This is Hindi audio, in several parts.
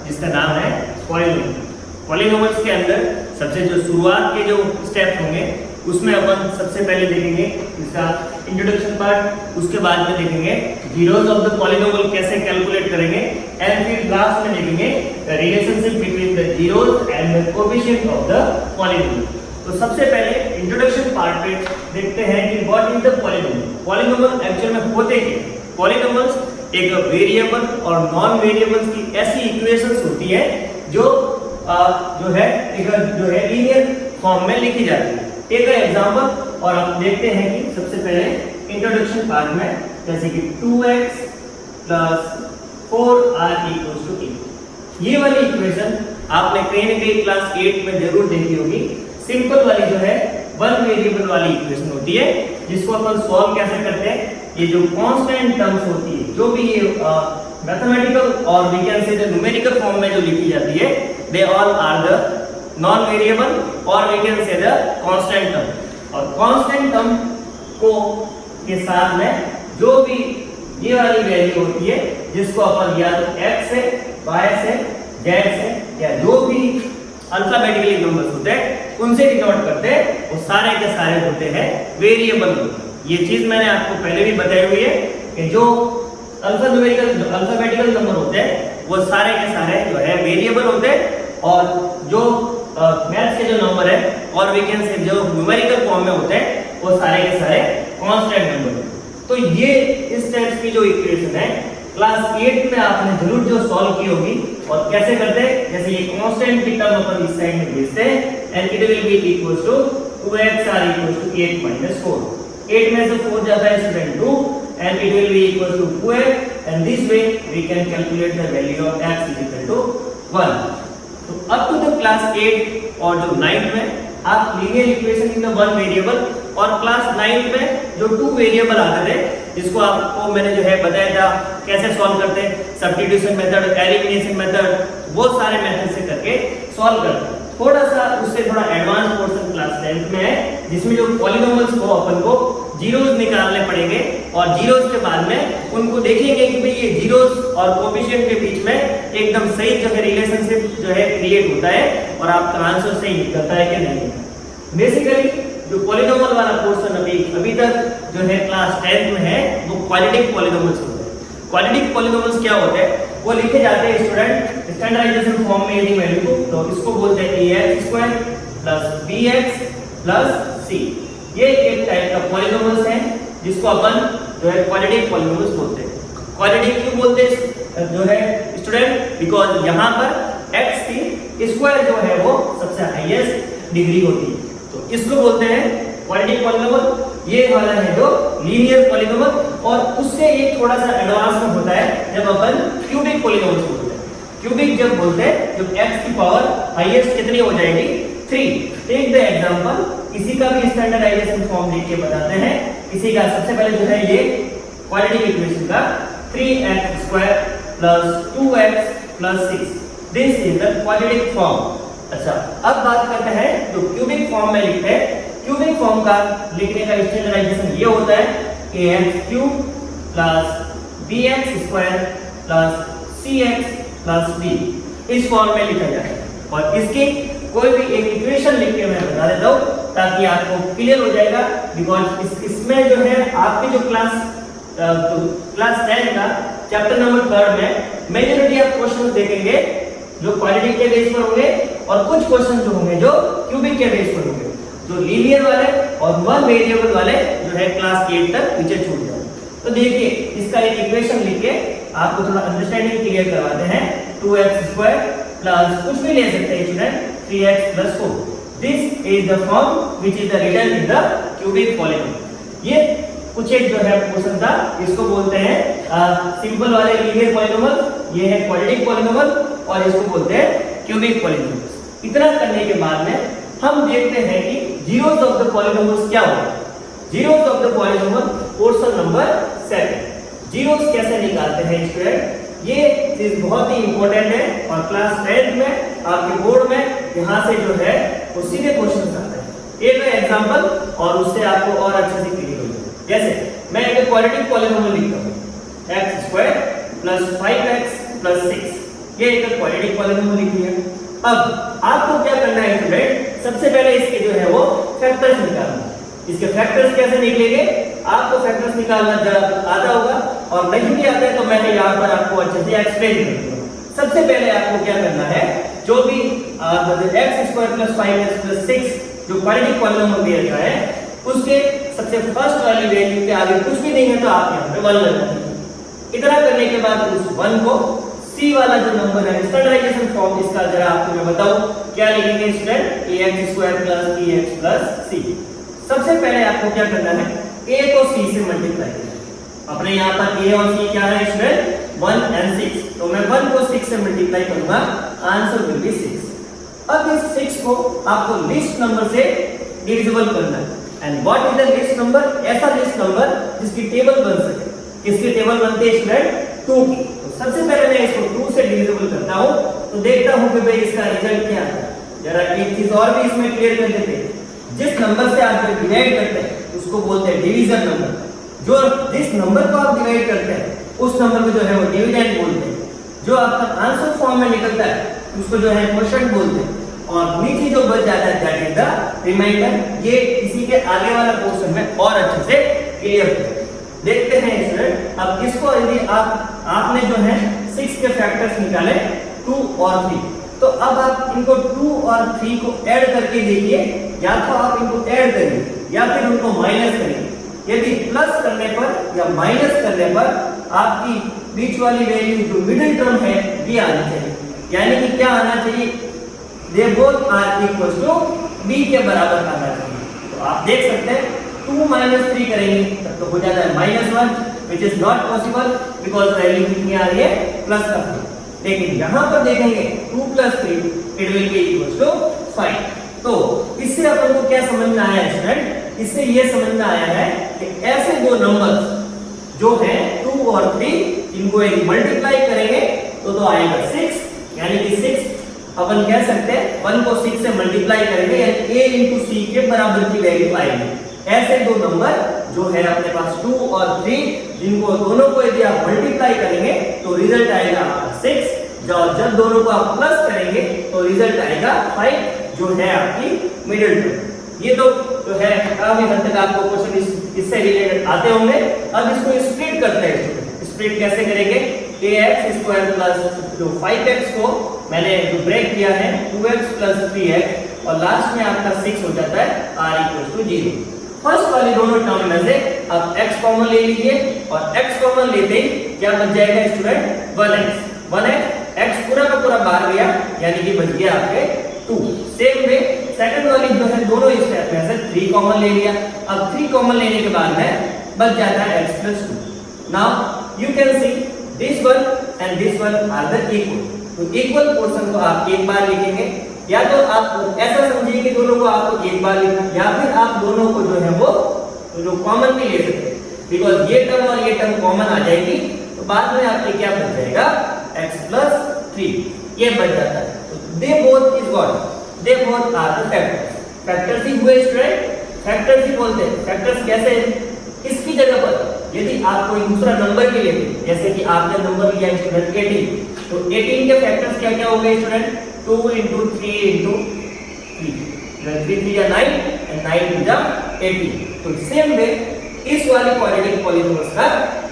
जिसका नाम है पॉलिनोमियल। पॉलिनोमियल्स के अंदर सबसे जो शुरुआत के जो स्टेप होंगे उसमें अपन सबसे पहले देखेंगे इसका इंट्रोडक्शन पार्ट, उसके बाद में देखेंगे जीरोस ऑफ द पॉलिनोमियल कैसे कैलकुलेट करेंगे, एंड फिर लास्ट में देखेंगे relationship between the zeros and the coefficient of the polynomial. तो सबसे पहले इंट्रोडक्शन पार्ट पे देखते हैं कि what is the polynomial. Polynomial actual में होते क्या? पॉलिनोमियल्स एक वेरिएबल और नॉन वेरिएबल्स की ऐसी इक्वेशंस होती है जो है लीनियर फॉर्म में लिखी जाती है। एक एग्जांपल और आप देखते हैं कि सबसे पहले इंट्रोडक्शन पार्ट में जैसे कि 2x + 4r = 8, ये वाली इक्वेशन आपने कहीं ना कहीं क्लास 8 में जरूर देखी होगी। सिंपल वाली जो है वन वेरिएबल वाली इक्वेशन होती है जिसको अपन सॉल्व कैसे करते हैं, ये जो कांस्टेंट टर्म्स होती है जो भी ये मैथमेटिकल और we can say the numerical form में जो लिखी जाती है, they all are the non variable और we can say the constant term. और कांस्टेंट टर्म को के साथ में जो भी ये वाली वैल्यू होती है जिसको अपन या तो x से, y से, z से या जो भी अल्फाबेटिकली नंबर्स होते हैं उनसे डिनोट करते हैं, वो सारे के सारे होते हैं वेरिएबल। ये चीज मैंने आपको पहले भी बताई हुई है कि जो अल्फाबेटिकल नंबर होते हैं वो सारे के सारे जो है वेरिएबल होते हैं, और जो मैथ्स के जो नंबर है और वी कैन से जो न्यूमेरिकल फॉर्म में होते हैं वो सारे के सारे कांस्टेंट नंबर है। तो ये इस टाइप की जो इक्वेशन है क्लास 8 में आपने जरूर जो सॉल्व की होगी। और कैसे करते हैं, जैसे ये कांस्टेंट की टर्म अपन इस साइड में भेजते हैं and it will be equal to 2xr = 8 - 4। 8 में से 4 जाता है student 2 and it will be equal to 2x, and this way we can calculate the value of x = 1। तो अप टू द क्लास 8 और जो 9th में आप linear equation in the one variable, और क्लास 9th में जो 2 वेरिएबल आते थे जिसको आपको मैंने जो है बताया था कैसे सॉल्व करते हैं, सब्स्टिट्यूशन मेथड, एलिमिनेशन मेथड, वो सारे मेथड से करके सॉल्व करते हैं। थोड़ा सा उससे थोड़ा एडवांस पोर्शन क्लास 10th में है जिसमें जो पॉलिनोमियल्स को अपन को जीरोस निकालने पड़ेंगे, और जीरोस के बाद में उनको देखेंगे कि भाई ये जीरोस और कोएफिशिएंट के बीच में एकदम सही जो है रिलेशनशिप जो है क्रिएट होता है और आपका आंसर सही निकलता है कि नहीं। बेसिकली जो पॉलिनोमियल वाला पोर्शन अभी तक जो है क्लास 10th में है वो क्वाड्रेटिक पॉलिनोमियल्स होते हैं। क्वाड्रेटिक पॉलिनोमियल्स क्या होते हैं, वो लिखे जाते हैं स्टूडेंट स्टैंडर्डाइजेशन फॉर्म में यदि वैल्यू को, तो इसको बोलते हैं ax² + bx + c। ये एक टाइप का पॉलिनोमियल्स है जिसको अपन जो है क्वाड्रेटिक पॉलिनोमियल्स बोलते हैं। क्वाड्रेटिक क्यों बोलते हैं जो है स्टूडेंट, बिकॉज यहाँ पर x की स्क्वायर जो है वो सबसे हाईएस्ट डिग्री होती है, तो इसको बोलते हैं क्वाड्रेटिक पॉलिनोमियल। ये वाला है जो लीनियर पॉलिनोमियल, और उससे एक थोड़ा सा एडवांस में होता है जब अपन क्यूबिक पॉलिनोमियल बोलते हैं। क्यूबिक जब बोलते हैं जब x की पावर हाईएस्ट कितनी हो जाएगी 3। टेक द एग्जांपल, किसी का भी स्टैंडर्डाइजेशन फॉर्म लिख के बताते हैं। किसी का सबसे पहले जो है ये क्वाड्रेटिक इक्वेशन का 3x² + 2x + 6, this is the quadratic form. अच्छा, अब बात करते हैं जो क्यूबिक फॉर्म में लिखते हैं। क्यूबिक फॉर्म का लिखने का स्टैंडर्डाइजेशन ये होता है ax³ + bx² + cx + d, इस फॉर्म में लिखा जाता है। और इसकी कोई भी एक इक्वेशन लिख के मैं बता देता हूँ ताकि आपको क्लियर हो जाएगा, बिकॉज इसमें जो है आपके जो क्लास 10 का चैप्टर नंबर 3 में मेजॉरिटी ऑफ क्वेश्चंस देखेंगे जो क्वाड्रेटिक के बेस पर होंगे, और कुछ क्वेश्चन जो होंगे जो क्यूबिक के बेस पर होंगे। जो लीनियर वाले और वन वेरिएबल वाले जो है क्लास 8 तक पीछे छूट जाए। तो देखिए इसका एक इक्वेशन लिख के आपको थोड़ा अंडरस्टैंडिंग क्लियर करवाते हैं। 2x² + कुछ भी ले सकते हैं student 3x + 4, this is the form which is the written in the cubic polynomial. ये कुछ एक जो है क्वेश्चन था, इसको बोलते हैं सिंपल वाले लीनियर पॉलिनोमियल, ये है क्वाड्रेटिक पॉलिनोमियल, और इसको बोलते हैं क्यूबिक पॉलिनोमियल। इतना करने के बाद में हम देखते हैं कि जीरोस ऑफ द पॉलिनोमियल्स क्या होते हैं। Zeros of the polynomial portion number 7। Zeros कैसे निकालते हैं स्टूडेंट, ये चीज बहुत ही इंपॉर्टेंट है, और क्लास 10th में आपके बोर्ड में यहाँ से जो है वो सीधे क्वेश्चन आते हैं। एक एग्जांपल और उससे आपको और अच्छे से क्लियर हो जाएगा। जैसे मैं एक क्वाड्रेटिक पॉलिनोमियल लिखता हूँ x² + 5x + 6, ये एक क्वाड्रेटिक पॉलिनोमियल लिखी है। अब आपको क्या करना है स्टूडेंट, सबसे पहले इसके जो है वो फैक्टर्स निकालना। इसके फैक्टर्स कैसे निकलेंगे, आपको फैक्टर्स निकालना जरा आता होगा, और नहीं भी आता है तो मैं यहाँ पर आपको अच्छे से एक्सप्लेन कर दूंगा। सबसे पहले आपको क्या करना है, जो भी x² + 5x + 6 जो क्वाड्रेटिक पॉलिनोमियल दिया गया है, उसके सबसे फर्स्ट वाली वैल्यू के आगे कुछ भी नहीं है तो आप यहाँ पे 1 लगा दीजिए। इतना करने के बाद उस 1 को c वाला जो नंबर है स्टैंडर्डाइजेशन फॉर्म इसका जरा आपको मैं बताऊं क्या लिखेंगे स्टूडेंट, ax² + bx + c। सबसे पहले आपको क्या करना है, a को c से मल्टीप्लाई करना। अपने यहाँ पर a और c क्या है स्टूडेंट, 1 and 6, तो मैं 1 को 6 से मल्टीप्लाई करूंगा, आंसर विल बी 6। अब इस 6 को आपको लिस्ट नंबर से डिविजिबल करना है। And what is the list number, ऐसा लिस्ट नंबर जिसकी टेबल बन सके। किसकी टेबल बनती है स्टूडेंट, 2 की। तो सबसे पहले मैं इसको 2 से डिविजिबल करता हूं, तो देखता हूं कि भाई इसका रिजल्ट क्या आता है। जरा एक चीज और भी इसमें क्लियर कर देते हैं, जिस नंबर से आप डिवाइड करते हैं उसको बोलते हैं डिवीजन नंबर। जो जिस नंबर को आप डिवाइड करते हैं उस नंबर को जो है वो डिविडेंड बोलते हैं। जो आपका आंसर फॉर्म में निकलता है उसको जो है क्वोशंट बोलते हैं, और नीचे जो बच जाता है दैट इज द रिमाइंडर। ये इसी के आगे वाला पोर्शन में और अच्छे से क्लियर हो। देखते हैं स्टूडेंट, अब इसको यदि आपने जो है 6 के फैक्टर्स निकाले 2 और 3, तो अब आप इनको 2 और 3 को ऐड करके देखिए, या तो आप इनको ऐड करिए या फिर उनको माइनस करिए। यदि प्लस करने पर या माइनस करने पर आपकी बीच वाली वैल्यू जो मिडिल टर्म है ये आनी चाहिए, यानी कि क्या आना चाहिए, they both are equal to b के बराबर आना चाहिए। तो आप देख सकते हैं 2 - 3 करेंगे तब तो हो जाता है -1, which is not possible because value कितनी आ रही है, प्लस का 3। लेकिन यहाँ पर देखेंगे 2 + 3 it will be equals to 5। तो इससे अपन को क्या समझ में आया स्टूडेंट, इससे ये समझ में आया है कि ऐसे दो नंबर्स जो हैं 2 और 3, इनको यदि मल्टीप्लाई करेंगे तो आएगा 6, यानी कि 6 अपन कह सकते हैं 1 को 6 से मल्टीप्लाई करेंगे यानी a × c के बराबर की वैल्यू आएगी। ऐसे दो नंबर जो है अपने पास 2 और 3, जिनको दोनों को यदि आप मल्टीप्लाई करेंगे तो रिजल्ट आएगा 6। जब दोनों को आप प्लस करेंगे तो रिजल्ट आएगा 5, जो है आपकी मिडिल टर्म। ये तो जो है काफी हद तक आपको क्वेश्चन इससे रिलेटेड आते होंगे। अब इसको स्प्लिट करते हैं। स्प्लिट कैसे करेंगे, ax² जो 5x को मैंने जो ब्रेक किया है 2x + 3x, और लास्ट में आपका 6 हो जाता है r = 0। फर्स्ट वाली दोनों टर्म में से अब x कॉमन ले लीजिए, और x कॉमन लेते ही क्या बच जाएगा स्टूडेंट, 1x। x पूरा का पूरा बाहर गया, यानी कि बच गया आपके 2। सेम वे सेकंड वाली जो है दोनों स्टेप में से 3 कॉमन ले लिया। अब 3 कॉमन लेने के बाद में बच जाता है x + 2। Now you can see this one and this one are the equal. तो इक्वल पोर्शन को आप एक बार लिखेंगे, या तो आप ऐसा समझिए कि दोनों को आपको एक बार लिखना, या फिर आप दोनों को जो है वो जो कॉमन भी ले सकते हैं, बिकॉज ये टर्म और ये टर्म कॉमन आ जाएगी तो बाद में आपके क्या बच जाएगा, x + 3 ये बच जाता है। तो they both is what, they both are the factors. Factors ही हुए स्टूडेंट, फैक्टर्स ही बोलते हैं। फैक्टर्स कैसे, इसकी जगह पर यदि आप कोई दूसरा नंबर के लिए, जैसे कि आपने नंबर लिया स्टूडेंट 18, तो 18 के फैक्टर्स क्या क्या हो गए स्टूडेंट, 2 × 3 × 3, 3 3 या 9 and 9 2 जा 18। तो सेम वे इस वाले क्वाड्रेटिक पॉलिनोमियल्स का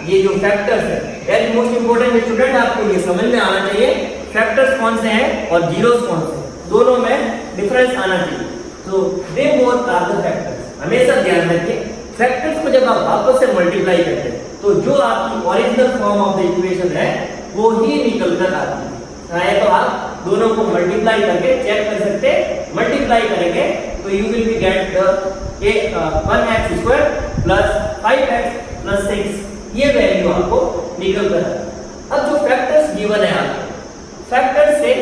ये जो फैक्टर्स है, वेरी मोस्ट इंपोर्टेंट स्टूडेंट, आपको ये समझ में आना चाहिए फैक्टर्स कौन से हैं और जीरोस कौन से, दोनों में डिफरेंस आना चाहिए। तो they both are the factors. हमेशा ध्यान रखिए, फैक्टर्स को जब आप वापस से मल्टीप्लाई करते हैं तो जो आपकी original form of the equation है वो ही निकल कर आती है। चाहे तो आप दोनों को मल्टीप्लाई करके चेक कर सकते हैं। मल्टीप्लाई करेंगे तो you will be get the 1x² + 5x + 6, ये वैल्यू आपको निकल कर। अब जो फैक्टर्स गिवन है आपको, फैक्टर्स से,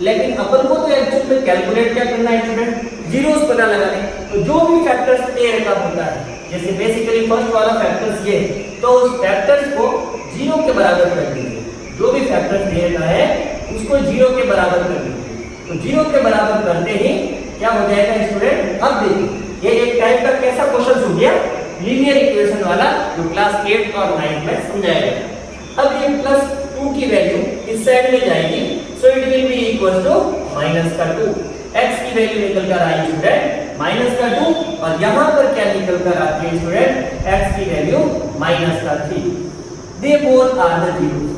लेकिन अपन को तो एक्चुअली में कैलकुलेट क्या करना है स्टूडेंट, जीरोस पता लगाने। तो जो भी फैक्टर्स a का होता है, जैसे बेसिकली फर्स्ट वाला फैक्टर्स ये, तो उस फैक्टर्स को 0 के बराबर कर दीजिए। जो भी फैक्टर्स दे रहा है उसको 0 के बराबर कर दीजिए। तो 0 के बराबर करते ही क्या हो जाएगा स्टूडेंट, अब देखिए ये एक टाइप का कैसा क्वेश्चन हो गया, लीनियर इक्वेशन वाला, जो क्लास 8 और 9 में समझाया गया। अब ये +2 की वैल्यू इस साइड में जाएगी so it will be equal to minus का 2। x की वैल्यू निकल कर आई स्टूडेंट माइनस का 2 और यहाँ पर क्या निकल कर आती है स्टूडेंट x की वैल्यू माइनस का 3। They both are the zeros.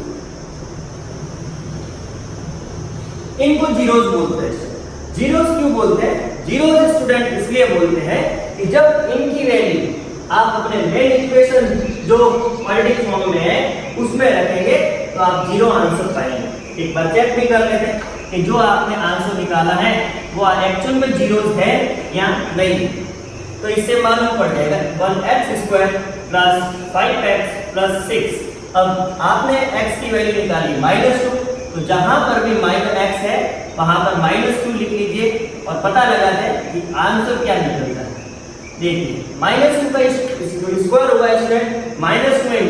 इनको जीरोस बोलते हैं। जीरोस क्यों बोलते हैं? जीरोस स्टूडेंट इसलिए बोलते हैं कि जब इनकी वैल्यू आप अपने मेन इक्वेशन जो क्वाड्रेटिक फॉर्म में है उसमें रखेंगे तो आप जीरो आंसर पाएंगे। एक बार चेक भी कर लेते हैं कि जो आपने आंसर निकाला है वो एक्चुअल में जीरोस है या नहीं। तो इससे मालूम पड़ जाएगा 1x² + 5x + 6। अब आपने x की वैल्यू निकाली -2, तो जहां पर भी -x है वहां पर -2 लिख लीजिए और पता लगाते हैं कि आंसर क्या निकलता है। देखिए -2 का स्क्वायर होगा स्टूडेंट -2 *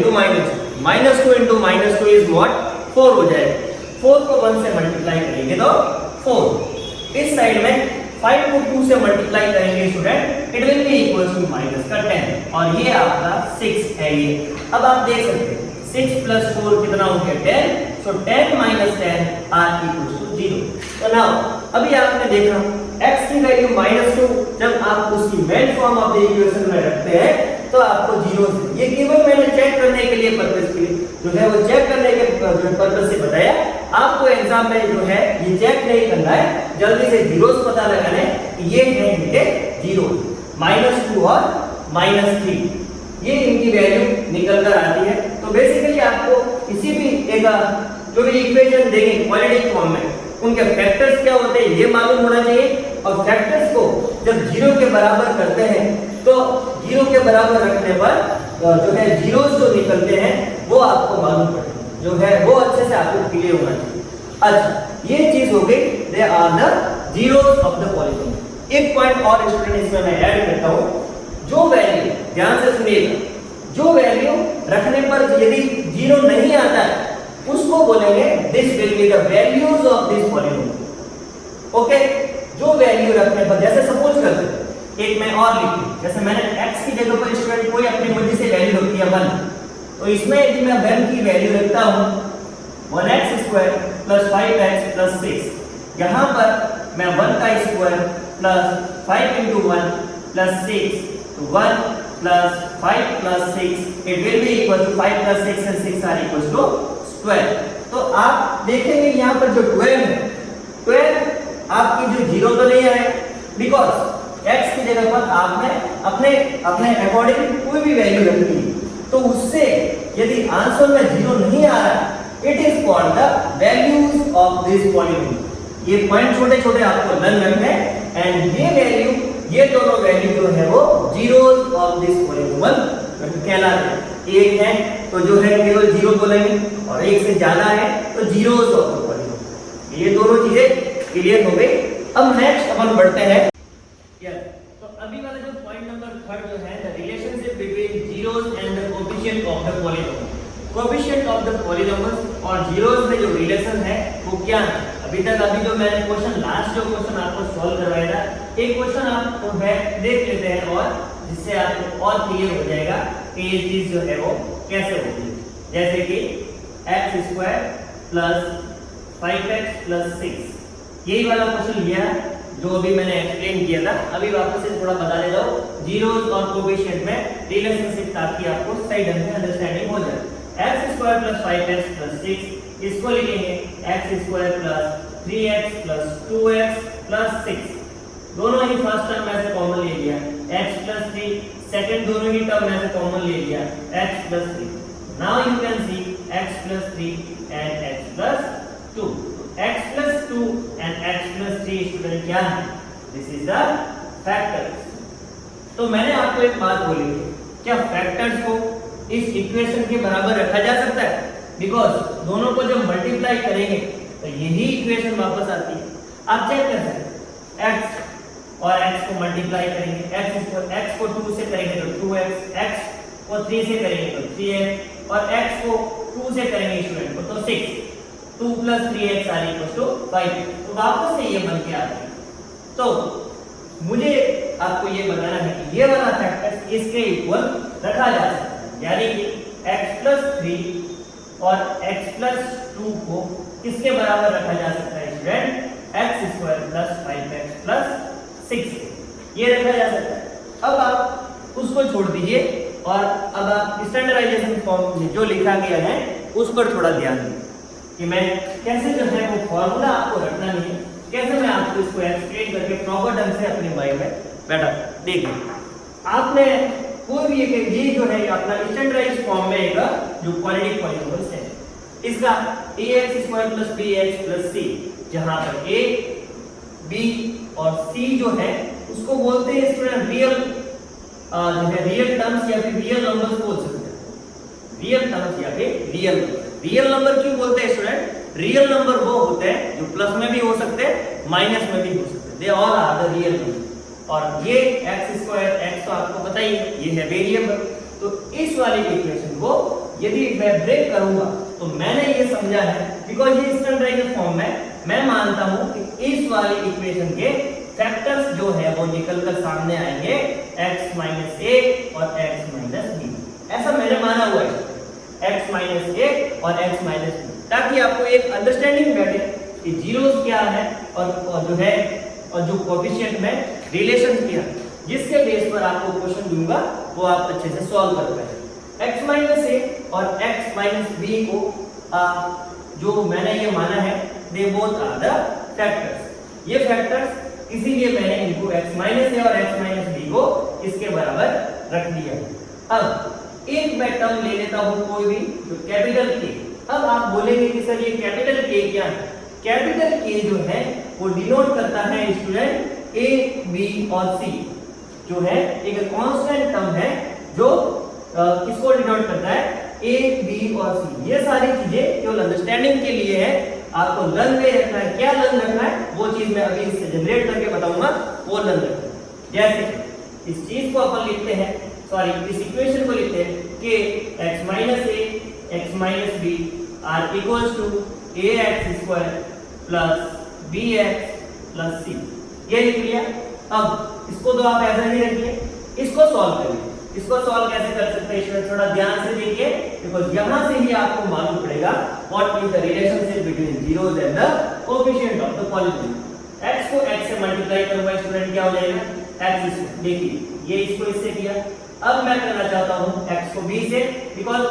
-2 इज व्हाट 4 हो जाएगा। 4 को 1 से मल्टीप्लाई करेंगे तो 4। इस साइड में 5 को 2 से मल्टीप्लाई करेंगे student it will be equal to -10 और ये आपका 6 है ये। अब आप देख सकते हैं 6 + 4 कितना हो गया 10। सो 10 - 10 आर इक्वल टू 0। तो नाउ अभी आपने देखा x की वैल्यू -2 जब आप उसकी main form of the equation में रखते हैं तो आपको 0 ये केवल मैंने चेक करने के लिए पर्पस के लिए जो है वो चेक करने के पर्पस से बताया। आपको एग्जाम में जो है ये चेक नहीं करना है, जल्दी से जीरोस पता लगाना है कि ये है इनके जीरो -2 और -3 ये इनकी वैल्यू निकल कर आती है। तो बेसिकली आपको किसी भी एक जो भी इक्वेशन देंगे क्वाड्रेटिक फॉर्म में उनके फैक्टर्स क्या होते हैं ये मालूम होना चाहिए और फैक्टर्स को जब 0 के बराबर करते हैं तो 0 के बराबर रखने पर जो है जीरोस जो निकलते हैं वो आपको मालूम पड़े जो है वो अच्छे से आपको क्लियर होना चाहिए। अच्छा ये चीज हो गई they are the zeros of the polynomial. एक पॉइंट और स्टूडेंट इसमें मैं ऐड करता हूं, जो वैल्यू ध्यान से सुनिएगा, जो वैल्यू रखने पर यदि 0 नहीं आता है उसको बोलेंगे this will be the values of this polynomial. Okay, जो वैल्यू रखने पर जैसे सपोज करते हैं एक मैं और लिख दूं, जैसे मैंने x की जगह पर स्टूडेंट कोई अपनी मर्जी से वैल्यू रखी है 1, तो इसमें यदि मैं 1 की वैल्यू रखता हूं 1x² + 5x + 6, यहां पर मैं 1 का स्क्वायर प्लस 5 × 1 + 6 तो 1 + 5 + 6 it will be equal to 5 + 6 and 6 are equal to 12। तो आप देखेंगे यहां पर जो 12 है 12 आपकी जो 0 तो नहीं आए बिकॉज x की जगह पर आपने अपने अकॉर्डिंग कोई भी वैल्यू रखी तो उससे यदि आंसर में 0 नहीं आ रहा it is called the values of this polynomial. ये पॉइंट छोटे छोटे आपको लर्न करने हैं एंड ये वैल्यू ये दोनों वैल्यू जो है वो जीरोस ऑफ दिस पॉलीनोमियल कहलाते हैं। एक है तो जो है केवल 0 बोलेंगे और एक से ज्यादा है तो जीरोस ऑफ द पॉलीनोमियल। ये दोनों चीजें क्लियर हो गई। अब नेक्स्ट अपन बढ़ते हैं तो अभी वाला जो पॉइंट नंबर 3 जो है the relationship between zeros and the coefficient of the polynomial. Coefficient of the polynomial और जीरोस में जो रिलेशन है वो क्या है? अभी जो मैंने क्वेश्चन लास्ट जो क्वेश्चन आपको सॉल्व करवाया था एक क्वेश्चन आपको है देख लेते हैं और जिससे आपको और क्लियर हो जाएगा कि ये चीज जो है वो कैसे होगी। जैसे कि x² + 5x + 6 यही वाला क्वेश्चन लिया जो अभी मैंने एक्सप्लेन किया था। अभी वापस से थोड़ा बता देता हूं जीरोस और कोएफिशिएंट में रिलेशनशिप ताकि आपको सही ढंग से अंडरस्टैंडिंग हो जाए। x² + 5x + 6 इसको लिखेंगे x² + 3x + 2x + 6 दोनों ही फर्स्ट टर्म में से कॉमन ले लिया, x + 3 सेकंड दोनों ही टर्म में से कॉमन ले लिया x + 3। Now you can C x + 3 and x + 2। x + 2 and x + 3 student क्या है? This is the factors. तो मैंने आपको एक बात बोली थी, क्या फैक्टर्स को इस इक्वेशन के बराबर रखा जा सकता है? बिकॉज दोनों को जब मल्टीप्लाई करेंगे तो यही इक्वेशन वापस आती है। आप चेक कर सकते हैं x और x को मल्टीप्लाई करेंगे, x को 2 से करेंगे तो 2x, x को 3 से करेंगे तो 3x और x को 2 से करेंगे स्टूडेंट को तो 6। 2 + 3x आर इक्वल टू 5। तो वापस से ये बन के आता है। तो मुझे आपको ये बताना है कि ये वाला फैक्टर इसके इक्वल रखा जा सकता है, यानी कि x + 3 और x + 2 को किसके बराबर रखा जा सकता है स्टूडेंट? x² + 5x + 6 ये रखा जा सकता है। अब आप उसको छोड़ दीजिए और अब आप स्टैंडर्डाइजेशन फॉर्म में जो लिखा गया है उस पर थोड़ा ध्यान दें कि मैं कैसे जो है वो फॉर्मूला आपको रखना नहीं है, कैसे मैं आपको इसको एक्सप्लेन करके प्रॉपर ढंग से अपने माइंड में बैठा। देखिए आपने कोई भी एक ये जो है अपना स्टैंडर्डाइज्ड फॉर्म में एक जो क्वाड्रेटिक पॉलीनोमियल्स है इसका ax² + bx + c, जहां पर a b और c जो है उसको बोलते हैं स्टूडेंट रियल जो है रियल टर्म्स या फिर रियल नंबर्स बोल सकते हैं। रियल टर्म्स या फिर रियल नंबर क्यों बोलते हैं स्टूडेंट? रियल नंबर वो होते हैं जो प्लस में भी हो सकते हैं माइनस में भी हो सकते हैं, they all are the real number. और ये x² x तो आपको पता ही है ये है वेरिएबल। तो इस वाली इक्वेशन को यदि मैं ब्रेक करूंगा तो मैंने ये समझा है बिकॉज ये स्टैंडर्डाइज्ड फॉर्म में मैं मानता हूं कि इस वाली इक्वेशन के फैक्टर्स जो है वो निकलकर सामने आएंगे x - a और x - b। ऐसा मैंने माना हुआ है x - a और x - b, ताकि आपको एक अंडरस्टैंडिंग बैठे कि जीरोस क्या है और जो है और जो कोएफिशिएंट में रिलेशन क्या है, जिसके बेस पर आपको क्वेश्चन दूंगा वो आप अच्छे से सॉल्व कर पाएंगे। x - a और x - b को जो मैंने ये माना है they both are the factors. ये फैक्टर्स इसीलिए मैंने इनको x - a और x - b को इसके बराबर रख दिया। अब एक मैं टर्म ले लेता हूं कोई भी जो कैपिटल K। अब आप बोलेंगे कि सर ये कैपिटल K क्या है? कैपिटल K जो है वो डिनोट करता है स्टूडेंट a b और c, जो है एक कांस्टेंट टर्म है जो किसको डिनोट करता है? a b और c। ये सारी चीजें केवल अंडरस्टैंडिंग के लिए है, आपको लर्न में रखना है। क्या लर्न रखना है वो चीज मैं अभी इससे जनरेट करके बताऊंगा, वो लर्न रखना है। जैसे इस चीज को अपन लिखते हैं, सॉरी इस इक्वेशन को लिखते हैं कि x - a x - b are equals to ax² + bx + c। ये लिख लिया। अब इसको तो आप ऐसा ही रखिए, इसको सॉल्व करिए। इसको सॉल्व कैसे कर सकते हैं स्टूडेंट? थोड़ा ध्यान से देखिए बिकॉज़ यहां से ही आपको मालूम पड़ेगा what is the relationship between zeros and the coefficient of the polynomial. x को x से मल्टीप्लाई करूंगा स्टूडेंट, क्या हो जाएगा? x²। देखिए ये इसको इससे किया। अब मैं करना चाहता हूं x को b से, बिकॉज़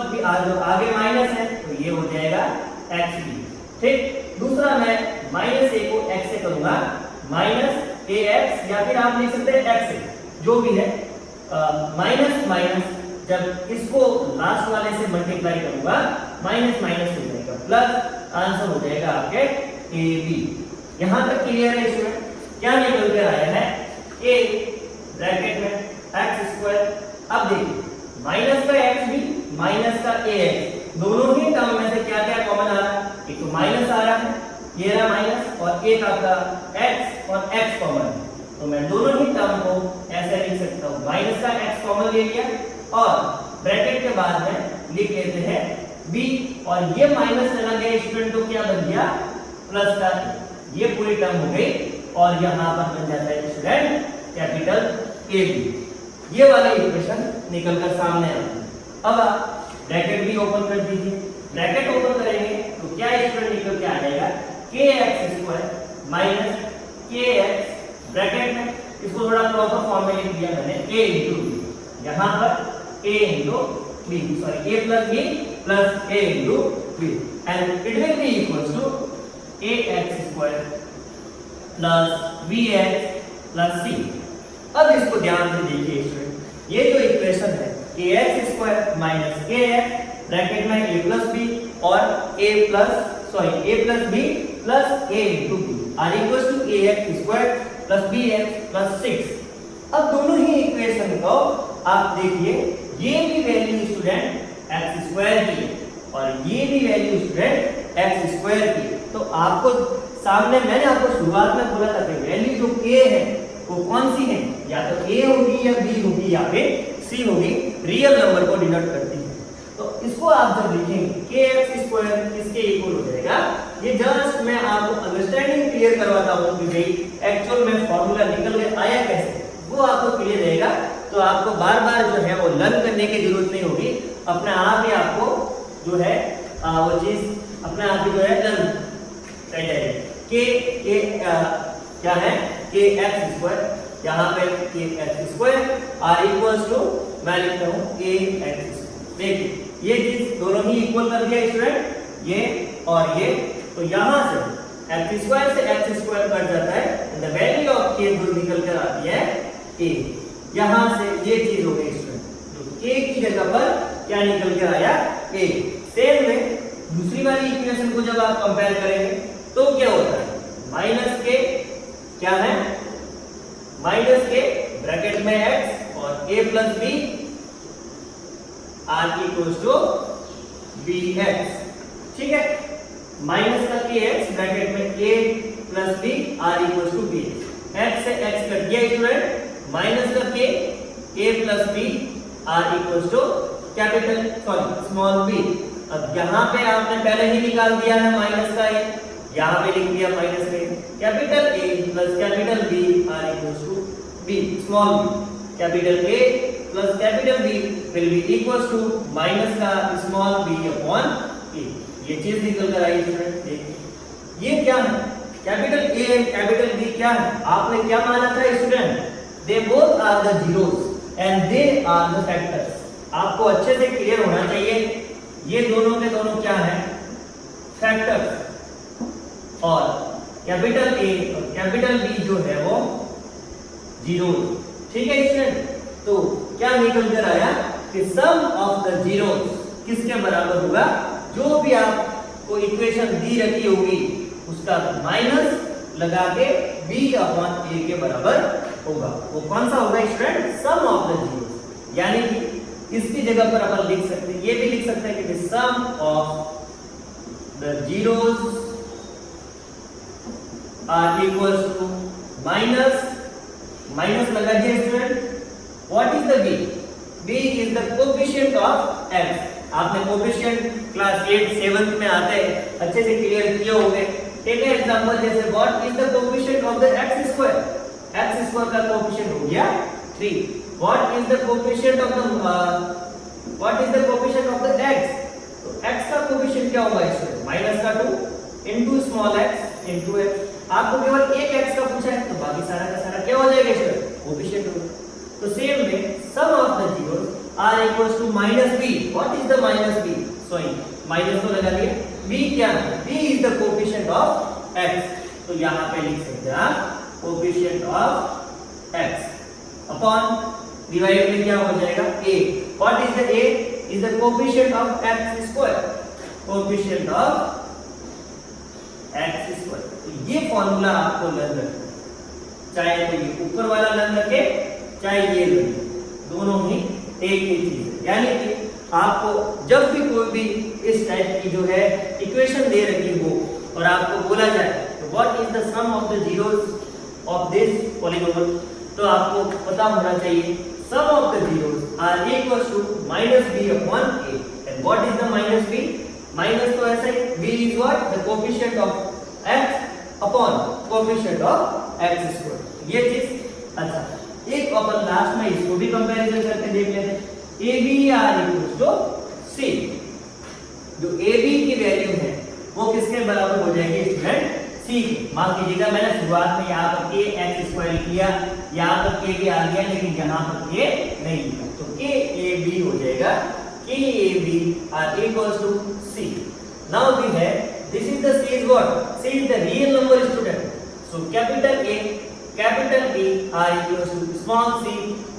जो आगे माइनस है तो ये हो जाएगा xb। ठीक, दूसरा मैं -a को x से करूंगा -ax, या फिर आप लिख सकते हैं x से, जो भी है माइनस माइनस जब इसको लास्ट वाले से मल्टीप्लाई करूंगा माइनस माइनस हो जाएगा प्लस, आंसर हो जाएगा आपके ab। यहां तक क्लियर है स्टूडेंट? क्या निकल कर आया है? a ब्रैकेट में x²। अब देखिए माइनस का xb माइनस का ax, दोनों ही टर्म में से क्या क्या कॉमन आ रहा है? एक तो माइनस आ रहा है, ये रहा माइनस, और एक आपका x और x कॉमन है, तो मैं दोनों ही टर्म को ऐसे लिख सकता हूं। माइनस का x कॉमन ले लिया और ब्रैकेट के बाद में लिख लेते हैं b, और ये माइनस चला गया स्टूडेंट तो क्या बन गया? प्लस का, ये पूरी टर्म हो गई और यहां पर बन जाता है स्टूडेंट कैपिटल AB। ये वाली इक्वेशन निकलकर सामने आती है। अब आप ब्रैकेट भी ओपन कर दीजिए। ब्रैकेट ओपन करेंगे तो क्या स्टूडेंट निकल के आ जाएगा? kx² - kx ब्रैकेट में, इसको थोड़ा प्रॉपर फॉर्म में लिख दिया मैंने a × b, यहां पर a × b, sorry a + b + a × b, and it will be equals to ax² + bx + c। अब इसको ध्यान से देखिए स्टूडेंट, ये जो इक्वेशन है kx² - kx ब्रैकेट में a + b और a + b + a × b are equals to ax² + bx + 6। अब दोनों ही इक्वेशन को आप देखिए, ये भी वैल्यू स्टूडेंट x² की और ये भी वैल्यू स्टूडेंट x² की, तो आपको सामने मैंने आपको शुरुआत में बोला था कि वैल्यू जो k है वो कौन सी है? या तो a होगी या b होगी या फिर c होगी, रियल नंबर को डिनोट करती है। तो इसको आप जब लिखेंगे kx² इसके इक्वल हो जाएगा, ये जस्ट मैं आपको अंडरस्टैंडिंग क्लियर करवाता हूं कि भाई एक्चुअल में फार्मूला निकल के आया कैसे, वो आपको क्लियर रहेगा। तो आपको बार बार जो है वो लर्न करने की जरूरत नहीं होगी, अपने आप ही आपको जो है वो चीज अपने आप ही जो है लर्न कह जाएगी के क्या है के एक्स स्क्वायर, यहाँ पे k x square are equals to मैं लिखता हूँ के एक्स। देखिए ये चीज दोनों ही इक्वल कर दिया स्टूडेंट, ये और ये, तो यहाँ से एक्स स्क्वायर से एक्स स्क्वायर कट जाता है, द वैल्यू ऑफ के जो निकल कर आती है ए। यहाँ से ये चीज हो गई स्टूडेंट, जो के की जगह पर क्या निकल कर आया ए। सेम में दूसरी वाली इक्वेशन को जब आप कंपेयर करेंगे तो क्या होता है, माइनस के क्या है, माइनस के ब्रैकेट में x और a plus b are equals to b x. ठीक है, माइनस का के एक्स ब्रैकेट में a plus b are equals to b x से x कट गया स्टूडेंट, माइनस का k a plus b are equals to capital sorry small b। अब यहाँ पे आपने पहले ही निकाल दिया है माइनस का a, यहाँ पे लिख दिया माइनस में capital A plus capital B are equals to B small b। Capital A plus capital B will be equals to minus का स्मॉल b अपॉन A। ये चीज निकल कर आई स्टूडेंट। देखिए ये क्या है, capital A and capital B क्या है, आपने क्या माना था student, they both are the zeros and they are the factors. आपको अच्छे से क्लियर होना चाहिए, ये दोनों के दोनों क्या है, फैक्टर्स, और कैपिटल A और कैपिटल B जो है वो जीरो। ठीक है स्टूडेंट, तो क्या निकल कर आया कि सम ऑफ द जीरोस किसके बराबर होगा, जो भी आपको इक्वेशन दी रखी होगी उसका माइनस लगा के b अपॉन a के बराबर होगा। वो कौन सा होगा student, sum of the zeros. यानी कि इसकी जगह पर अपन लिख सकते हैं, ये भी लिख सकते हैं कि sum of the zeros are equals to minus, minus लगा दिया student, what is the b, b is the coefficient of x। आपने कोएफिशिएंट क्लास 8 7th में आते हैं अच्छे से क्लियर किए होंगे। टेक एन एग्जांपल, जैसे what is the coefficient of the x square, x square का कोएफिशिएंट हो गया 3। What is the coefficient of the what is the coefficient of the x, तो x का कोएफिशिएंट क्या होगा स्टूडेंट, माइनस का 2 into small x into x। आपको केवल एक x का पूछा है तो बाकी सारा का सारा क्या हो जाएगा स्टूडेंट, कोएफिशिएंट होगा। तो सेम में sum of the zeros are equals to minus b। What is the minus b, sorry minus तो लगा दिया, b क्या है, b is the coefficient of x। तो यहां पे लिख सकते हैं आप coefficient of x upon divide में क्या हो जाएगा a। What is the a, is the coefficient of x square, coefficient of x square. तो ये फॉर्मूला आपको लर्न रखना, चाहे तो ये ऊपर वाला लर्न रखे चाहे ये लर्न, दोनों ही एक ही चीज है। यानी कि आपको जब भी कोई भी इस टाइप की जो है इक्वेशन दे रखी हो और आपको बोला जाए तो what is the sum of the zeros of this polynomial, तो आपको पता होना चाहिए sum of the zeros are equals to minus b upon a। And what is the minus b, minus तो ऐसे ही, b is what, the coefficient of x upon coefficient of x square. ये चीज अच्छा, एक अपन लास्ट में इसको भी कंपैरिजन करके देख लेते हैं। AB are equals to C, जो AB की वैल्यू है वो किसके बराबर हो जाएगी स्टूडेंट, C की। माफ कीजिएगा मैंने शुरुआत में यहाँ पर के एक्स स्क्वायर किया, यहाँ पर के भी आ गया लेकिन यहाँ पर के नहीं लिखा, तो के ए बी हो जाएगा, k a b are equals to C। Now we have this is the C is what, C is the real number student, so capital A capital B are equals to small c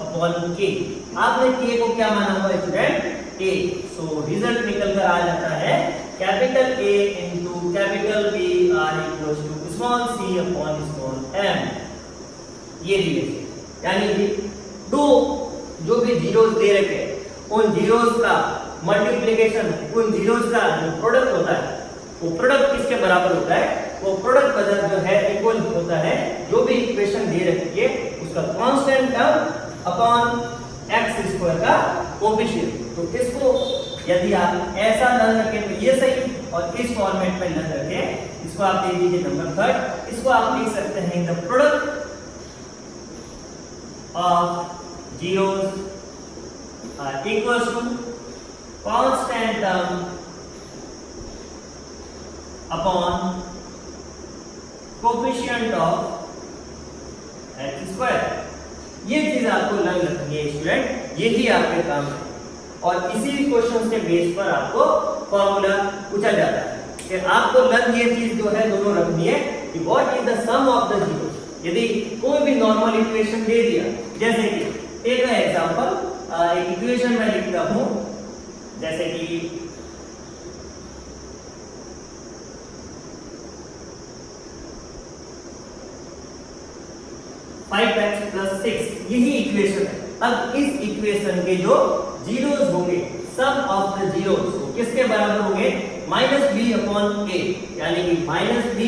upon k। आपने k को क्या माना हुआ स्टूडेंट, a, so रिजल्ट निकल कर आ जाता है capital A into capital B are equals to small c upon small m। ये रिलेशन, यानी कि दो जो भी जीरोस दे रखे उन जीरोस का मल्टीप्लिकेशन, उन जीरोस का जो प्रोडक्ट होता है वो प्रोडक्ट किसके बराबर होता है, वो प्रोडक्ट बदल जो है इक्वल होता है जो भी इक्वेशन दे रखी है उसका constant term upon x square का कोएफिशिएंट। तो इसको यदि आप ऐसा लर्न रखें तो ये सही, और इस फॉर्मेट में लर्न रखें, इसको आप दे दीजिए नंबर 3। इसको आप लिख सकते हैं the product of zeros are equals to constant term upon coefficient of x square. ये चीज आपको लर्न रखनी है स्टूडेंट, यही आपके काम है। और इसी क्वेश्चन के बेस पर आपको फॉर्मूला पूछा जाता है कि आपको लर्न ये चीज जो है दोनों रखनी है कि what is the sum of the zeros. यदि कोई भी नॉर्मल इक्वेशन दे दिया, जैसे कि एक एग्जांपल, एक इक्वेशन मैं लिखता हूं, जैसे कि 5x + 6, यही इक्वेशन है। अब इस इक्वेशन के जो जीरोस होंगे, सम ऑफ द जीरोस किसके बराबर होंगे? -b/a, यानी कि -b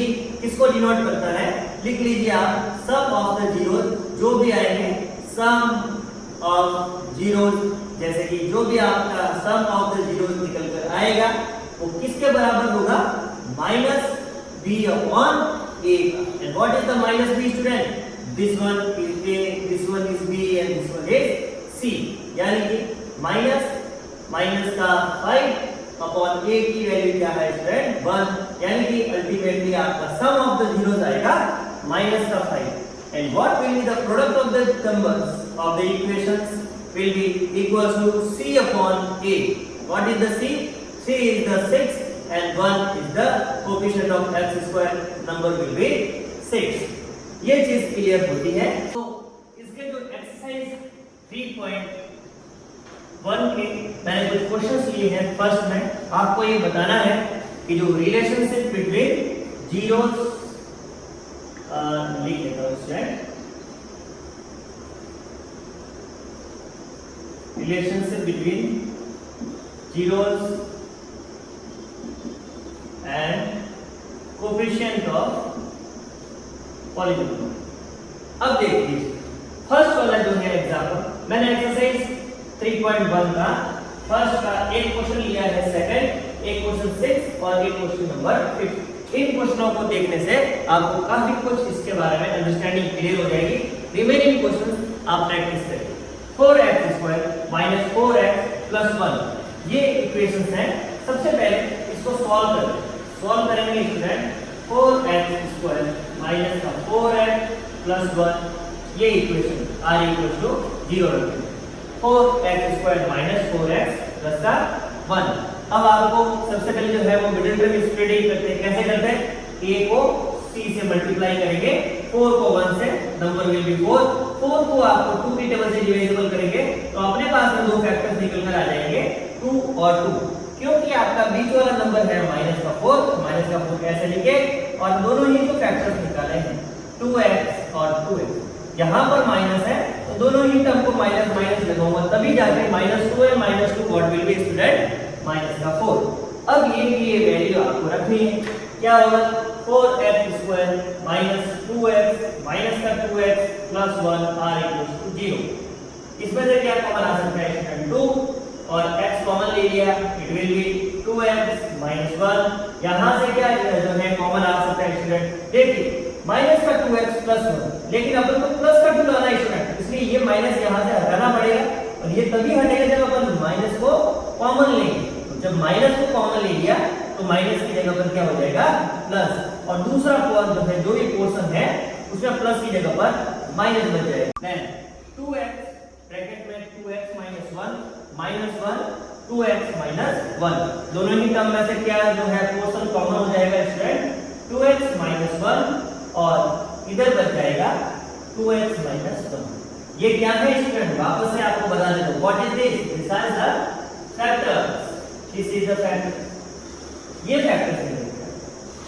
किसको डिनोट करता है? लिख लीजिए आप, सम ऑफ द जीरोस जो भी आएंगे, सम ऑफ जीरोस, जैसे कि जो भी आपका सम ऑफ द जीरोस निकल कर आएगा वो किसके बराबर होगा? -b/a का। And what is the -b student? This one is a, this one is b and this one is c, यानी कि माइनस का 5/a की वैल्यू क्या है स्टूडेंट? 1, यानी कि अल्टीमेटली आपका सम ऑफ द जीरोस आएगा माइनस का 5। And what will be the product of the numbers of the equations? Will be equals to c/a। What is the c? c is the 6 and 1 is the coefficient of x square, number will be 6। ये चीज क्लियर होती है। तो इसके जो एक्सरसाइज 3.1 के मैंने कुछ क्वेश्चंस लिए हैं। फर्स्ट में आपको ये बताना है कि जो रिलेशनशिप बिटवीन जीरोस, लिख लेता हूं student, relationship between zeros and coefficient of polynomial. अब देखिए फर्स्ट वाला जो है एग्जांपल, मैंने एक्सरसाइज 3.1 का फर्स्ट का एक क्वेश्चन लिया है, सेकंड एक क्वेश्चन 6 और एक क्वेश्चन नंबर 5। इन क्वेश्चनों को देखने से आपको काफी कुछ इसके बारे में अंडरस्टैंडिंग क्लियर हो जाएगी। रिमेनिंग क्वेश्चंस आप प्रैक्टिस करें। 4x² - 4x + 1, ये इक्वेशंस हैं। सबसे पहले इसको सॉल्व करें। सॉल्व करेंगे स्टूडेंट, 4x² - 4x + 1, ये इक्वेशन r = 0 रखें। 4x² - 4x + 1। अब आपको सबसे पहले जो है वो मिडिल टर्म स्प्लिटिंग करते हैं। कैसे करते हैं? a को c से मल्टीप्लाई करेंगे, 4 को 1 से, नंबर विल बी 4। 4 को आपको 2 की टेबल से डिविजिबल करेंगे तो अपने पास में दो फैक्टर्स निकल कर आ जाएंगे, 2 और 2। क्योंकि आपका बीच वाला नंबर है -4 कैसे लिखे, और दोनों ही जो फैक्टर्स निकाले हैं 2x और 2x, यहाँ पर माइनस है तो दोनों ही टर्म को माइनस माइनस लगाऊंगा, तभी जाके -2 and -2 what will B student? -4। अब ये वैल्यू आपको रखनी है। क्या होगा? 4x² - 2x - 2x + 1 r = 0। इसमें से क्या कॉमन आ सकता है? 2 और x कॉमन ले लिया, इट विल बी 2x - 1। यहां से क्या जो है कॉमन आ सकता है स्टूडेंट? देखिए -2x + 1, लेकिन अपन को प्लस का 2 लाना है स्टूडेंट, इसलिए ये माइनस यहां से हटाना पड़ेगा। और ये तभी हटेगा जब अपन माइनस को कॉमन लेंगे। तो जब माइनस को कॉमन ले लिया तो माइनस की जगह पर क्या हो जाएगा? प्लस, और दूसरा जो है जो ये पोर्शन है उसमें प्लस की जगह पर माइनस बच जाएगा। देन 2x ब्रैकेट में 2x - 1 -1 2x - 1, दोनों ही टर्म में से क्या जो है पोर्शन कॉमन हो जाएगा स्टूडेंट? 2x - 1, और इधर बच जाएगा 2x - 1। ये क्या है स्टूडेंट? वापस से आपको बता देता हूं। What is this? This is the factors, this is the factor. ये फैक्टर्स हैं।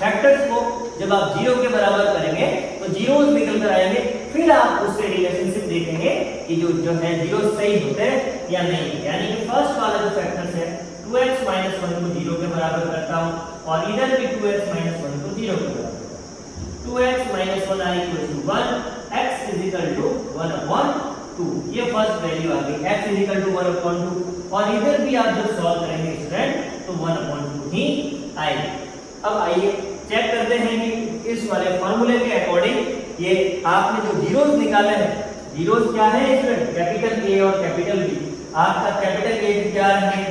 फैक्टर्स को जब आप 0 के बराबर करेंगे तो जीरोस निकल कर आएंगे, फिर आप उससे रिलेशनशिप देखेंगे कि जो है जीरोस सही होते हैं या नहीं। यानी कि फर्स्ट वाला जो फैक्टर्स है 2x - 1 को 0 के बराबर करता हूं, और इधर भी 2x - 1 को 0 के बराबर। 2x - 1 = 1, x = 1/2, ये फर्स्ट वैल्यू आ गई। x = 1/2, और इधर भी आप जब सॉल्व करेंगे स्टूडेंट तो 1/2 ही आएगी। अब आइए चेक करते हैं कि इस वाले फार्मूले के अकॉर्डिंग ये आपने जो जीरोस निकाले हैं, जीरोस क्या है स्टूडेंट? कैपिटल A और कैपिटल B। आपका कैपिटल A भी क्या है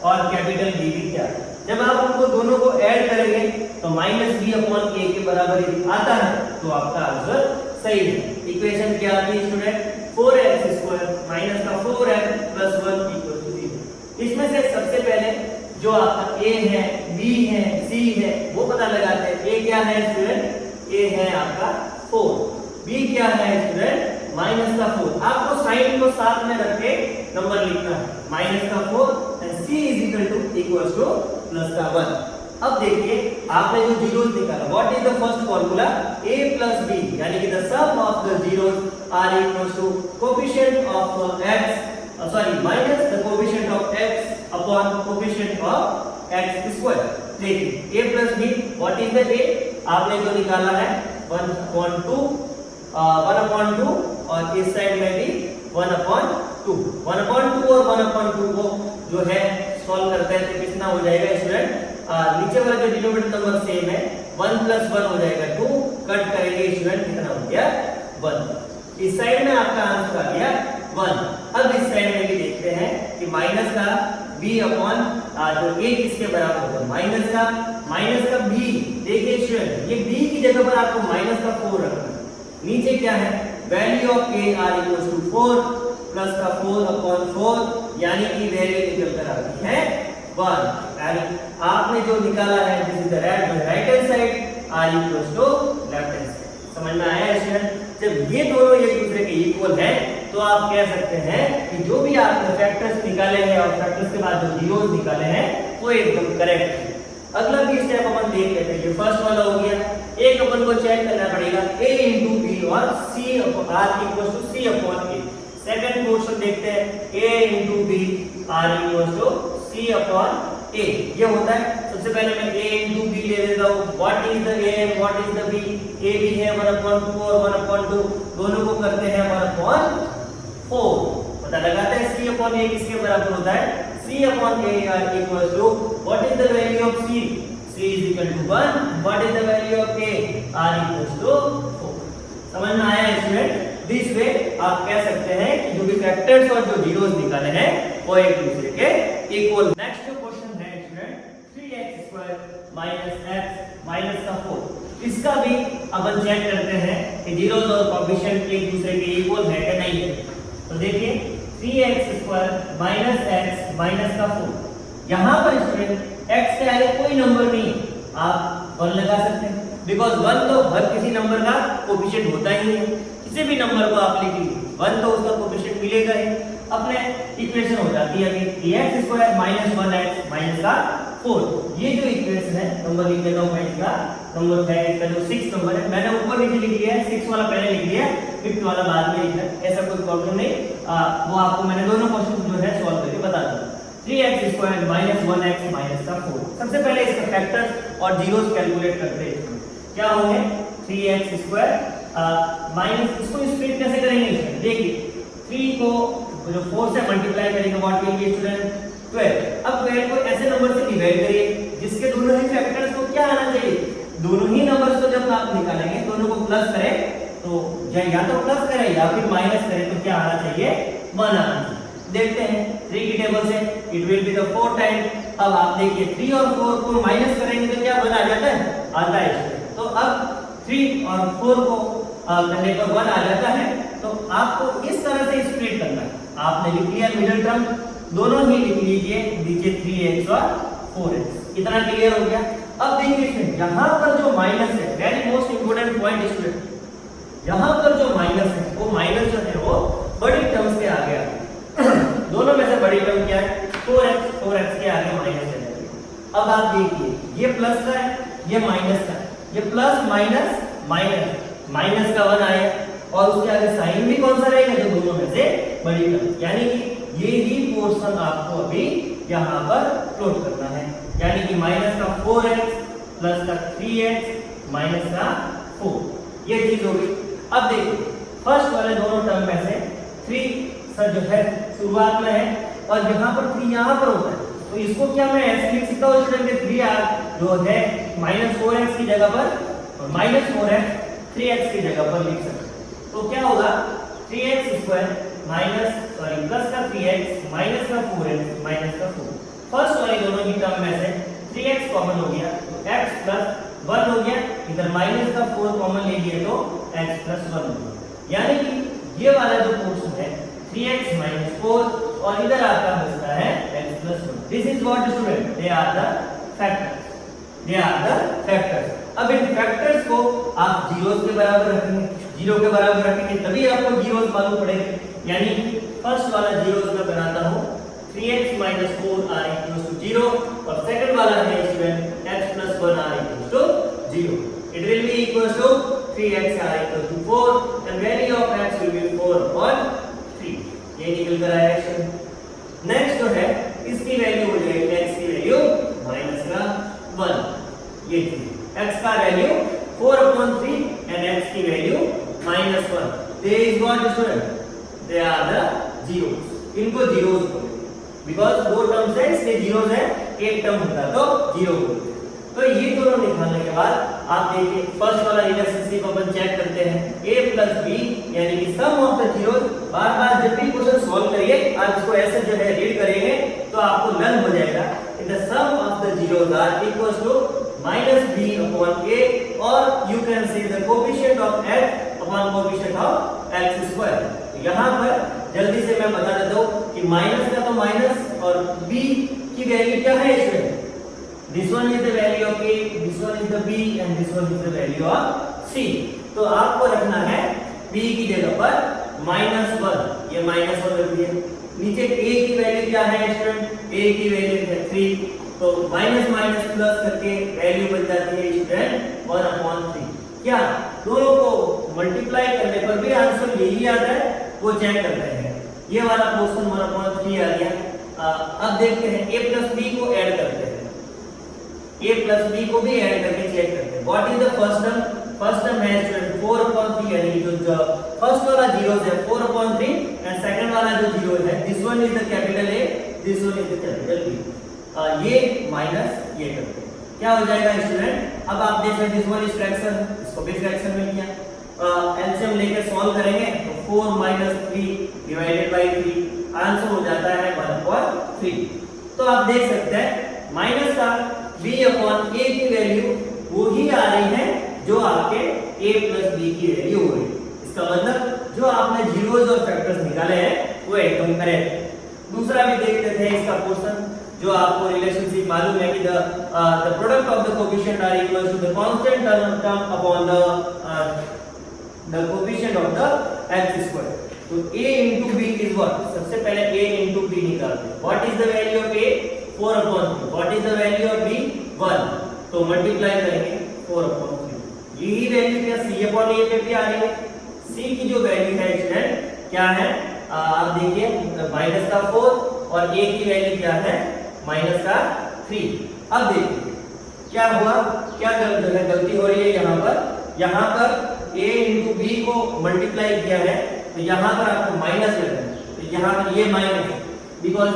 और कैपिटल B भी क्या है? जब आप उनको दोनों को ऐड करेंगे तो माइनस बी अपॉन ए के बराबर यदि आता है तो आपका आंसर सही है। इक्वेशन क्या आती है स्टूडेंट? 4x² माइनस का 4x प्लस 1 इक्वल टू 0। इसमें से सबसे पहले जो आपका a है, b है, c है वो पता लगाते हैं। a क्या है स्टूडेंट? a है आपका 4, b क्या है स्टूडेंट? माइनस का 4। आपको साइन को साथ में रख के नंबर लिखना है, माइनस का 4 and c is equal to equals to plus का 1। अब देखिए आपने जो जीरोस निकाला, what is the first formula? a plus b यानी कि the sum of the zeros are equals to coefficient of x minus the coefficient of x upon coefficient of x square. देखिए a plus b, what is the a? आपने जो निकाला है 1/2 और इस साइड में भी 1/2। 1/2 और 1/2 को जो है सॉल्व करते हैं तो कितना हो जाएगा स्टूडेंट? नीचे वाला जो डिनोमिनेटर नंबर सेम है, 1 + 1 हो जाएगा 2, कट करेंगे स्टूडेंट कितना हो गया? 1। इस साइड में आपका आंसर आ गया 1। अब इस साइड में भी देखते हैं कि माइनस का b अपॉन जो a किसके बराबर होगा? माइनस का b। देखिए स्टूडेंट ये b की जगह पर आपको माइनस का 4 रखना है। नीचे क्या है? Value of a are equals to 4 plus का 4/4 यानी कि वैल्यू निकल कर आती है 1। यानी आपने जो निकाला है this is the right hand side are equals to left hand side. समझ में आया स्टूडेंट? जब ये दोनों एक दूसरे के इक्वल हैं तो आप कह सकते हैं कि जो भी आपने फैक्टर्स निकाले हैं और फैक्टर्स के बाद जो जीरोस निकाले हैं वो एकदम करेक्ट है। अगला भी स्टेप अपन देख लेते हैं। ये फर्स्ट वाला हो गया, एक अपन को चेक करना पड़ेगा a * b और c r equals to c upon a। Second question देखते हैं, a * b r equals to c upon a। ये होता है, सबसे पहले मैं a * b ले लेता हूं। What is the a and what is the b? a b है 1/2 और 1/2, दोनों को करते हैं 1/4। पता लगाते हैं c अपॉन a किसके बराबर होता है? c upon a are equals to what is the value of c? c is equal to 1। What is the value of a? r equals to 4। समझ में आया स्टूडेंट? दिस वे आप कह सकते हैं कि जो भी फैक्टर्स और जो जीरोस निकाले हैं वो एक दूसरे के इक्वल। नेक्स्ट क्वेश्चन है student 3x² minus x minus का 4। इसका भी अपन चेक करते हैं कि जीरोस और कोएफिशिएंट एक दूसरे के इक्वल है कि नहीं है। तो देखिए 3x² माइनस x माइनस का 4, यहाँ पर स्टूडेंट x के आगे कोई नंबर नहीं, आप 1 लगा सकते हैं बिकॉज 1 तो हर किसी नंबर का कोएफिशिएंट होता ही है। किसी भी नंबर को आप लिख लीजिए 1 तो उसका कोएफिशिएंट मिलेगा ही। अपने इक्वेशन हो जाती है कि 3x² माइनस 1x माइनस का 4। ये जो इक्वेशन है नंबर लिख देता हूं मैं, इसका नंबर है, इसका जो 6 नंबर है मैंने ऊपर नीचे लिख लिया है, 6 वाला पहले लिख लिया है, 5th वाला बाद में लिखना है, ऐसा कोई प्रॉब्लम नहीं। वो आपको मैंने दोनों क्वेश्चन जो है सॉल्व करके बता दूंगा। 3x² माइनस 1x माइनस का 4। सबसे पहले इसका फैक्टर्स और जीरोस कैलकुलेट करते हैं। क्या होंगे? 3x² माइनस, इसको स्प्लिट कैसे करेंगे? देखिए 3 को जो 4 से मल्टीप्लाई करेंगे व्हाट विल बी स्टूडेंट? 12। अब 12 को ऐसे नंबर से डिवाइड करिए जिसके दोनों ही फैक्टर्स को क्या आना चाहिए? दोनों ही नंबर्स को जब आप निकालेंगे दोनों को प्लस करें तो या तो प्लस करें या फिर माइनस करें तो क्या आना चाहिए? 1 आना चाहिए। देखते हैं 3 की टेबल से it will be the 4 time. अब आप देखिए 3 और 4 को माइनस करेंगे तो क्या 1 आ जाता है? आता है। तो अब 3 और 4 को करने पर 1 आ जाता है। तो आपको इस तरह से स्प्लिट करना है। आपने लिख लिया मिडिल टर्म, दोनों ही लिख लीजिए नीचे 3x और 4x। इतना क्लियर हो गया। अब देखिए यहाँ पर जो माइनस है, very most important point student, यहाँ पर जो माइनस है वो माइनस जो है वो बड़ी टर्म से आ गया। दोनों में से बड़ी टर्म क्या है? 4x के आगे माइनस है। अब आप देखिए ये प्लस का है, ये माइनस का है, ये प्लस माइनस माइनस, माइनस का 1 आया और उसके आगे साइन भी कौन सा रहेगा? जो दोनों में से बड़ी टर्म, यानी कि ये ही पोर्शन आपको अभी यहाँ पर प्लॉट करना है। यानी कि माइनस का 4x प्लस का 3x माइनस का 4, ये चीज होगी। अब देखिए फर्स्ट वाले दोनों टर्म में से 3 सर जो है शुरुआत में है और यहाँ पर 3 यहाँ पर होता है, तो इसको क्या मैं ऐसे लिख सकता हूँ स्टूडेंट? 3 जो है -4x की जगह पर और -4x 3x की जगह पर लिख सकते हैं। तो क्या होगा? 3x² प्लस का 3x माइनस का 4x माइनस का 4। फर्स्ट वाली दोनों की टर्म में से 3x कॉमन हो गया तो x प्लस 1 हो गया, इधर माइनस का 4 कॉमन ले लिए तो x प्लस 1 हो गया। यानी कि ये वाला जो पोर्शन है 3x माइनस 4 और इधर आपका बचता है x plus 1। This is what student, they are the factors, they are the factors. अब इन फैक्टर्स को आप जीरोस के बराबर रखेंगे, जीरो के बराबर रखेंगे तभी आपको जीरोस मालूम पड़ेंगे। यानी कि फर्स्ट वाला जीरोस मैं बनाता हूं 3x minus 4 r equals to 0 और सेकंड वाला है student x plus 1 r equals to 0. It will be equals to 3x r equals to 4 and value of x will be 4 upon 3. ये निकल कर आया स्टूडेंट। नेक्स्ट जो है इसकी वैल्यू हो जाएगी x की वैल्यू माइनस का 1, ये थी x का वैल्यू 4 upon 3 and x की value minus 1. They is what student, they are the zeros. इनको जीरोस बोलते हैं बिकॉज़ दो टर्म्स है इसलिए जीरोस है, एक टर्म होता तो जीरो बोलते हैं। तो ये दोनों निकालने के बाद आप देखिए फर्स्ट वाला रिलेशनशिप अपन चेक करते हैं a plus b यानी कि सम ऑफ द जीरोस। बार-बार जब भी क्वेश्चन सॉल्व करिए आप इसको ऐसे जो है रीड करेंगे तो आपको लर्न हो जाएगा। In the sum of the zeros are equals to -b upon a और you can see the coefficient of x upon coefficient of x square. यहाँ पर जल्दी से मैं बता देता हूँ कि माइनस का तो माइनस और b की वैल्यू क्या है इसमें, this one is the value of a, this one is the b and this one is the value of c। तो आपको रखना है b की जगह पर -1, ये -1 रख दिया। नीचे a की वैल्यू क्या है स्टूडेंट, a की वैल्यू है 3, तो माइनस माइनस प्लस करके वैल्यू बन जाती है स्टूडेंट 1/3। क्या दोनों को मल्टीप्लाई करने पर भी आंसर यही आता है, वो चेक करते हैं। ये वाला पोर्शन 1/3 आ गया। अब देखते हैं a plus b को ऐड करते हैं, a plus b को भी ऐड करके चेक करते हैं। What is the first term, first term है स्टूडेंट 4/3 यानी कि जो फर्स्ट वाला जीरोस है 4/3 एंड सेकंड वाला जो जीरो है this one is the capital A, this one is the capital B। ये माइनस ये करते हैं क्या हो जाएगा स्टूडेंट। अब आप देख सकते हैं दिस वन इज फ्रैक्शन, इसको भी फ्रैक्शन में किया, एलसीएम लेके सॉल्व करेंगे तो 4 - 3 डिवाइडेड बाय 3 आंसर हो जाता है 1/3। तो आप देख सकते हैं माइनस का b अपॉन a की वैल्यू वो ही आ रही है जो आपके a plus b की वैल्यू हो रही है। इसका मतलब जो आपने जीरोस और फैक्टर्स निकाले हैं वो एकदम करेक्ट है। दूसरा भी देखते थे इसका पोर्शन जो आपको रिलेशनशिप मालूम है कि the product of the coefficient are equal to the constant term upon the coefficient of the x square. तो a into b is what, सबसे पहले a into b निकालते हैं। What is the value of a, 4/3। What is the value of b, 1। तो मल्टीप्लाई करेंगे 4/3। यही वैल्यू क्या c/a पे भी आ रही है। c की जो वैल्यू है स्टूडेंट क्या है, आप देखिए माइनस का 4 और a की वैल्यू क्या है माइनस का 3। अब देखिए क्या हुआ, क्या गलती हो रही है यहाँ पर a into b को मल्टीप्लाई किया है तो यहाँ पर आपको माइनस लगना है, तो यहाँ पर ये माइनस है बिकॉज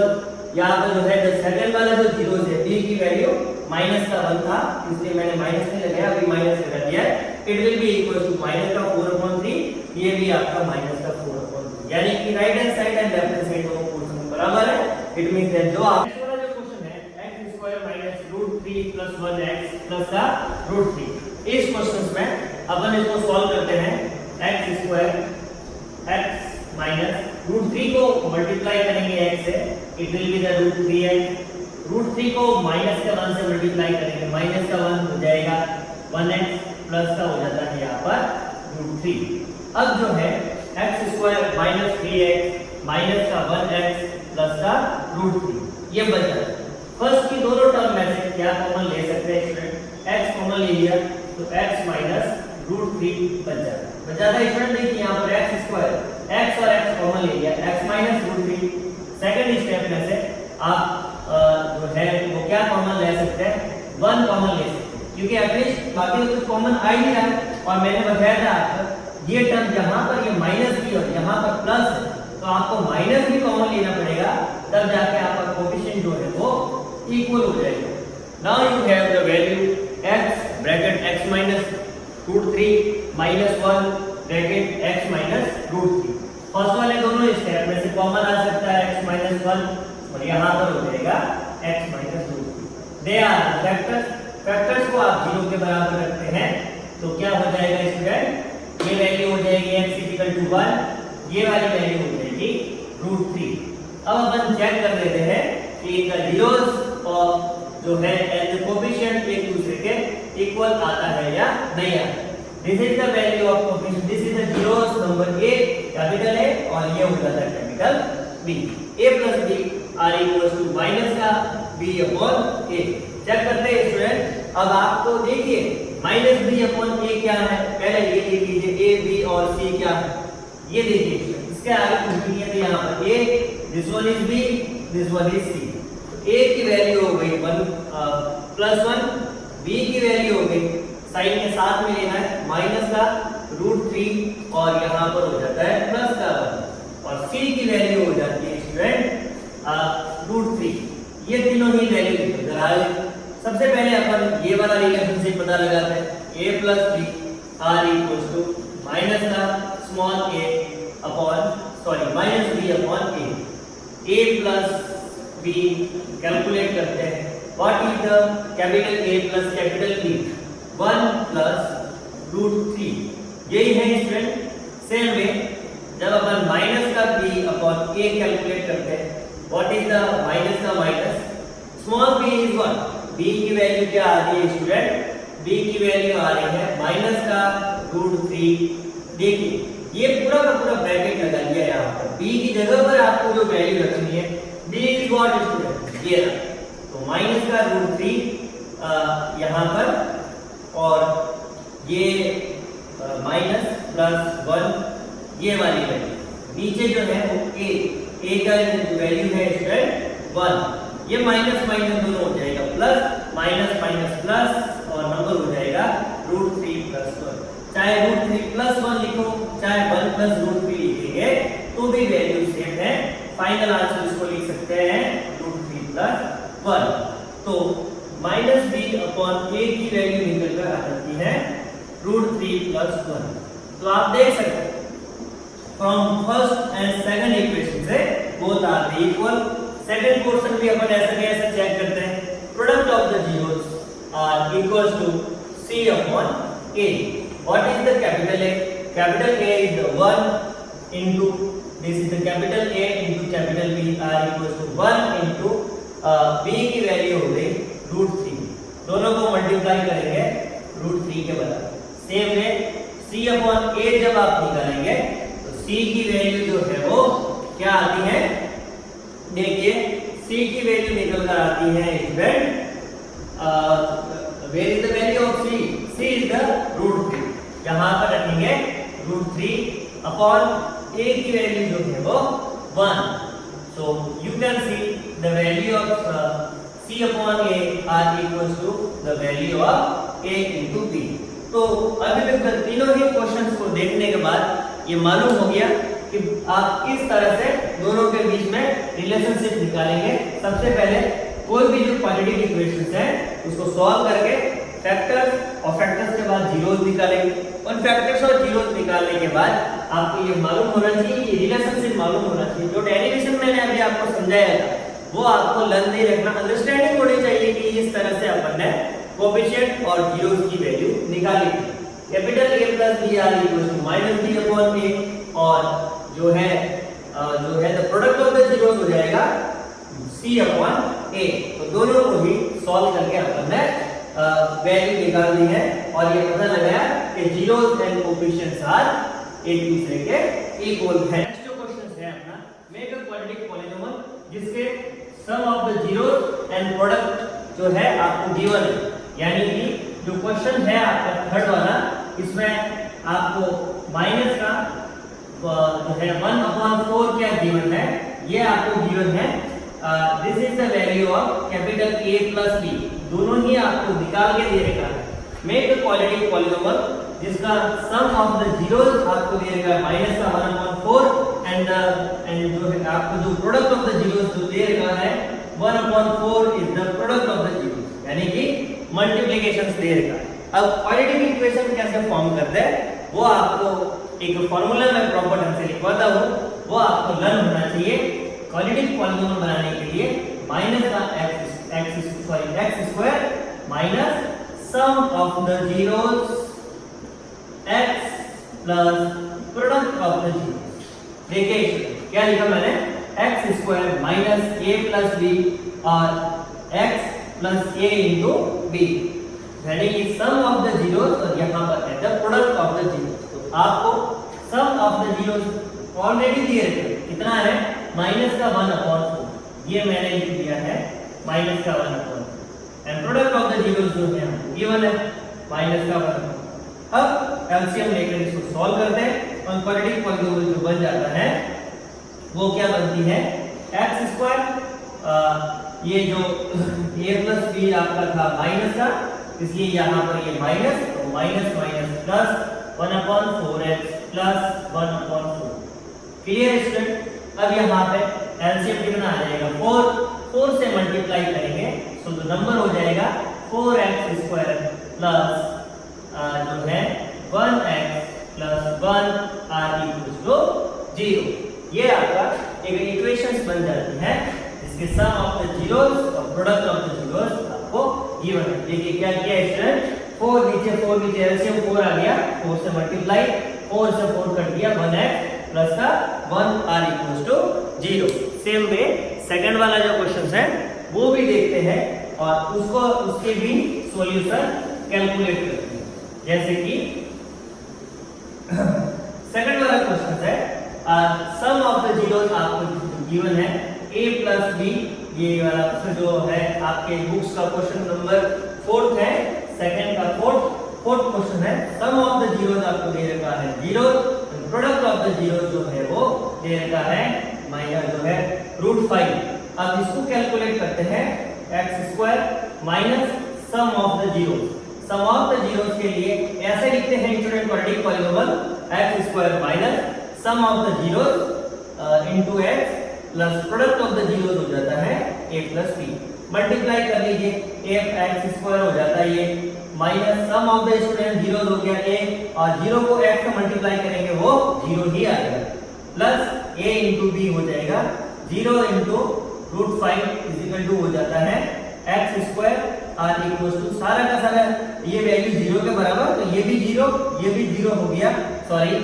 यहाँ पर जो है सेकंड वाला जो जीरो है b की वैल्यू माइनस का 1 था इसलिए मैंने माइनस नहीं लगाया, अभी माइनस लगा दिया है। It will be equal to minus का 4/3, ये भी आपका माइनस का 4/3 यानी कि right hand side and left hand side दोनों पोर्शन बराबर है। इट मींस दैट जो आप वाला जो क्वेश्चन है x² - √3 + 1x + का √3, इस क्वेश्चन में अपन इसको सॉल्व करते हैं। x² x - √3 को मल्टीप्लाई करेंगे x से, it will be the √3x। √3 को माइनस के 1 से मल्टीप्लाई करेंगे, माइनस का 1 हो जाएगा 1x प्लस का हो जाता है यहाँ पर √3। अब जो है x² - 3x माइनस का 1x प्लस का √3 ये बच जाता है। फर्स्ट की दोनों टर्म में से क्या कॉमन ले सकते हैं स्टूडेंट, x कॉमन ले लिया तो x - √3 बच जाता है स्टूडेंट। देखिए यहाँ पर x² x और x कॉमन ले लिया, x - √3। सेकंड स्टेप में से आप जो है वो क्या कॉमन ले सकते हैं, 1 कॉमन ले सकते हैं क्योंकि एटलीस्ट बाकी कुछ कॉमन आ ही नहीं रहा है। और मैंने बताया था आपको ये टर्म जहां पर ये माइनस की और यहां पर प्लस है तो आपको माइनस भी कॉमन लेना पड़ेगा, तब जाके आपका कोएफिशिएंट जो है वो इक्वल हो जाएगा। Now you have the value x bracket x - √3 - 1 bracket x - √3। First वाले दोनों स्टेप में से कॉमन आ सकता है x - 1 और यहाँ पर हो जाएगा x - √3। They are factors, factors को आप 0 के बराबर रखते हैं तो क्या हो जाएगा स्टूडेंट, ये वैल्यू हो जाएगी x इक्वल टू 1, ये वाली वैल्यू हो जाएगी √3। अब अपन चेक कर लेते हैं कि इनका जीरोस और जो है एज कोएफिशिएंट एक दूसरे के इक्वल आता है या नहीं आता। This is the value of coefficient, this is the zeros number A capital A और ये हो जाता है capital B। A plus B are equals to minus का B अपॉन A। चेक करते हैं स्टूडेंट, अब आपको देखिए माइनस B अपॉन A क्या है, पहले ये देख लीजिए A B और C क्या है, ये देखिए इसके आगे कुछ नहीं है तो यहाँ पर A, this one is B, this one is C। A की वैल्यू हो गई 1+1, B की वैल्यू हो गई साइन के साथ में लेना है माइनस का √3 और यहाँ पर हो जाता है प्लस का 1 और C की वैल्यू हो जाती है स्टूडेंट √3। ये तीनों ही वैल्यू निकाल। सबसे पहले अपन ये वाला रिलेशनशिप पता लगाते हैं, A plus B are equals to minus का small a upon sorry minus b upon a plus b calculate करते हैं। What is the capital A plus capital B, 1 plus √3। यही है स्टूडेंट। सेम वे जब अपन माइनस का b अपॉन a कैलकुलेट करते हैं, व्हाट इज द माइनस का minus, small b is 1, b की वैल्यू क्या आ रही है स्टूडेंट, b की वैल्यू आ रही है माइनस का √3। देखिए ये पूरा का पूरा ब्रैकेट लगा दिया यहाँ पर, b की जगह पर आपको जो वैल्यू रखनी है b इज व्हाट स्टूडेंट, ये रहा, तो माइनस का √3 यहाँ पर और ये माइनस प्लस 1 ये वाली वैल्यू, नीचे जो है वो a का वैल्यू है स्टूडेंट 1, ये माइनस माइनस दोनों हो जाएगा प्लस माइनस माइनस प्लस और नंबर हो जाएगा √3 + 1। चाहे √3 + 1 लिखो चाहे 1 + √3 लिखेंगे तो भी वैल्यू सेम है। फाइनल आंसर इसको लिख सकते हैं √3 + 1। तो माइनस b अपॉन a की वैल्यू निकल कर आ जाती है √3 + 1। तो आप देख सकते हैं from first and second equation से both are equal. Second portion भी अपन ऐसे कैसे चेक करते हैं, product of the zeros are equals to c upon a। What is the capital A? Capital A is the 1 into this is the capital A into capital B are equals to 1 into B की वैल्यू हो गई √3, दोनों को मल्टीप्लाई करेंगे √3 के बराबर। Same way C upon A जब आप निकालेंगे तो C की वैल्यू जो है वो क्या आती है, देखिए C की वैल्यू निकल कर आती है student, where is the value of C? C is the √3, यहाँ पर रखेंगे √3 अपॉन a की वैल्यू जो है वो 1। So you can see the value of c upon a are equals to the value of a into b। तो अभी तक तीनों ही क्वेश्चंस को देखने के बाद ये मालूम हो गया कि आप किस तरह से दोनों के बीच में रिलेशनशिप निकालेंगे। सबसे पहले कोई भी जो क्वाड्रेटिक इक्वेशंस है उसको सॉल्व करके फैक्टर्स और फैक्टर्स के बाद जीरोस निकालेंगे। उन फैक्टर्स और जीरोस निकालने के बाद आपको ये मालूम होना चाहिए, ये रिलेशनशिप मालूम होना चाहिए। जो डेरिवेशन मैंने अभी आपको समझाया था वो आपको लर्न नहीं रखना, अंडरस्टैंडिंग होनी चाहिए कि इस तरह से अपन ने कोएफिशिएंट और जीरोस की वैल्यू निकाली थी। Capital A plus B are equal to minus B upon A और जो है the product of the zeros हो जाएगा C अपॉन A। तो दोनों को ही सॉल्व करके अपन ने वैल्यू निकाल दी है और ये पता लगाया कि जीरोस एंड कोएफिशिएंट्स आर एक दूसरे के इक्वल है। नेक्स्ट जो क्वेश्चन है अपना, मेक अ क्वाड्रेटिक पॉलीनोमियल जिसके sum of the zeros and product जो है आपको गिवन है। यानी कि जो क्वेश्चन है आपका थर्ड वाला, इसमें आपको माइनस का जो है 1/4 क्या गिवन है, ये आपको गिवन है। This is the value of capital A plus B, दोनों ही आपको निकाल के दे रखा है। मेक अ क्वाड्रेटिक पॉलीनोमियल जिसका सम ऑफ द जीरोस आपको दे रखा है माइनस का 1/4 एंड जो है आपको जो प्रोडक्ट ऑफ द जीरोस जो दे रखा है 1/4 is the product of the zeros, यानी कि मल्टीप्लिकेशंस दे रखा है। अब क्वाड्रेटिक इक्वेशन कैसे फॉर्म करते हैं वो आपको एक फार्मूला में प्रॉपर ढंग से लिखवाता हूं, वो आपको लर्न होना चाहिए। क्वाड्रेटिक पॉलीनोमियल बनाने के लिए माइनस का x square minus sum of the zeros x plus product of the zeros. देखिए क्या लिखा मैंने, x square minus a plus b और x plus a into b, यानी कि सम ऑफ द जीरोस और यहाँ पर है the product of the zeros. तो आपको सम ऑफ द जीरोस ऑलरेडी दिए थे, कितना है माइनस का 1/4, ये मैंने लिख दिया है माइनस का 1/4, and product of the zeros जो है गिवन है माइनस का 1/4। अब एलसीएम लेकर इसको सॉल्व करते हैं और क्वाड्रेटिक पॉलीनोमियल जो बन जाता है वो क्या बनती है, x स्क्वायर, ये जो a प्लस b आपका था माइनस का, इसलिए यहाँ पर ये माइनस, तो minus minus plus 1/4x plus 1/4। Clear student. अब यहाँ पे एलसीएम कितना आ जाएगा 4 से मल्टीप्लाई करेंगे तो नंबर हो जाएगा 4x स्क्वायर प्लस जो है 1x plus 1 are equals to 0। ये आपका एक इक्वेशंस बन जाती है जिसके सम ऑफ द जीरोस और प्रोडक्ट ऑफ द जीरोस आपको गिवन है। देखिए क्या किया स्टूडेंट, 4 नीचे एलसीएम 4 आ गया, 4 से मल्टीप्लाई, 4 से 4 कट गया, 1x प्लस का 1 are equals to 0। Same way second वाला जो क्वेश्चन है वो भी देखते हैं और उसके भी सॉल्यूशन कैलकुलेट करते हैं। जैसे कि सेकंड वाला क्वेश्चन है, सम ऑफ द जीरोस आपको गिवन है a प्लस b, ये वाला जो है आपके बुक्स का क्वेश्चन नंबर 4 है, सेकंड का फोर्थ क्वेश्चन है। सम ऑफ द जीरोस आपको दे रखा है 0, प्रोडक्ट ऑफ द जीरोस जो है वो दे रखा है माइनस जो है √5। अब इसको कैलकुलेट करते हैं, x square minus sum of the zeros. Sum of the zeros के लिए ऐसे लिखते हैं student quadratic polynomial, x square minus sum of the zeros into x plus product of the zeros हो जाता है a प्लस b। मल्टीप्लाई कर लीजिए, x स्क्वायर हो जाता है ये minus sum of the student zeros हो गया a, और 0 को x से मल्टीप्लाई करेंगे वो 0 ही आएगा, प्लस a इंटू b हो जाएगा 0 इंटू √5 इज इक्वल टू हो जाता है x square are equals to सारा का सारा ये वैल्यू 0 के बराबर, तो ये भी 0, ये भी 0 हो गया। सॉरी,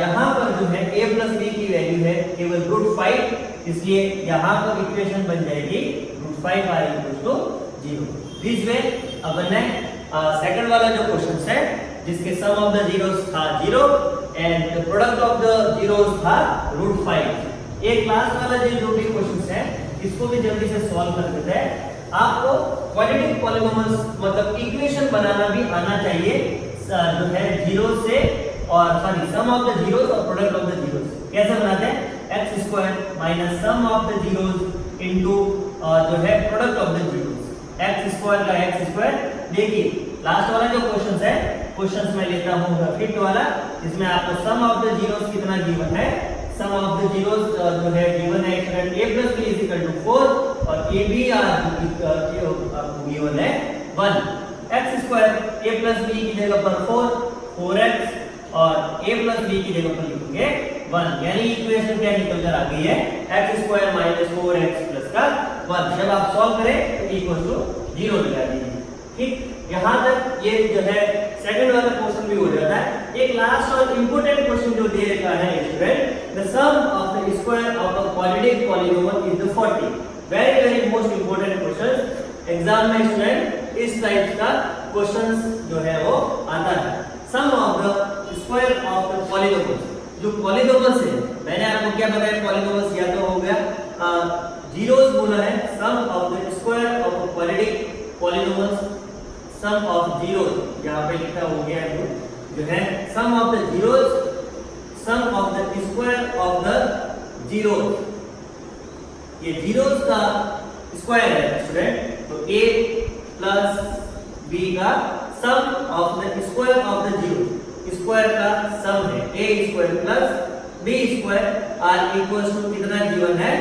यहाँ पर जो है a प्लस b की वैल्यू है केवल √5, इसलिए यहाँ पर इक्वेशन बन जाएगी √5 are equals to 0। This way अब सेकंड वाला जो क्वेश्चन है जिसके सम ऑफ द जीरोस था 0 and the product of the zeros था √5। एक लास्ट वाला जो भी क्वेश्चन है इसको भी जल्दी से सॉल्व कर देते हैं। आपको क्वाड्रेटिक पॉलीनोमियल्स मतलब इक्वेशन बनाना भी आना चाहिए, जो है जीरो से और sorry sum of the zeros और प्रोडक्ट ऑफ द जीरोस। कैसे बनाते हैं, x square minus sum of the zeros into जो है product of the zeros, x square का x स्क्वायर। देखिए लास्ट वाला जो क्वेश्चन है, क्वेश्चन में लेता हूँ फिफ्थ वाला, जिसमें आपको सम ऑफ द जीरोस कितना गिवन है, सम ऑफ द जीरोस जो है गिवन है a plus b is equal to 4 और ab आपको गिवन है 1। x square a plus b की जगह पर 4x और a प्लस b की जगह पर लिखेंगे 1, यानी इक्वेशन क्या निकल कर आ गई है x square minus 4x plus का 1। जब आप सॉल्व करें तो इक्वल टू 0 लगा दीजिए। ठीक, यहाँ तक ये जो है सेकंड वाला क्वेश्चन भी हो जाता है। एक लास्ट और इंपॉर्टेंट क्वेश्चन जो दे रखा है student, the sum of the square of a quadratic polynomial is the 40। Very most important question exam में स्टूडेंट इस टाइप का क्वेश्चंस जो है वो आता है। Sum of the square of the polynomial, जो पॉलीनोमियल्स है मैंने आपको क्या बताया, पॉलीनोमियल्स या तो हो गया जीरोस बोला है, sum of the square of the quadratic polynomials, sum of zeros यहाँ पे लिखा हो गया जो है sum of the zeros, sum of the square of the zeros. ये जीरोस का स्क्वायर है स्टूडेंट, तो a प्लस b का sum of the square of the zeros, square का सम है a square plus b square are equals to कितना गिवन है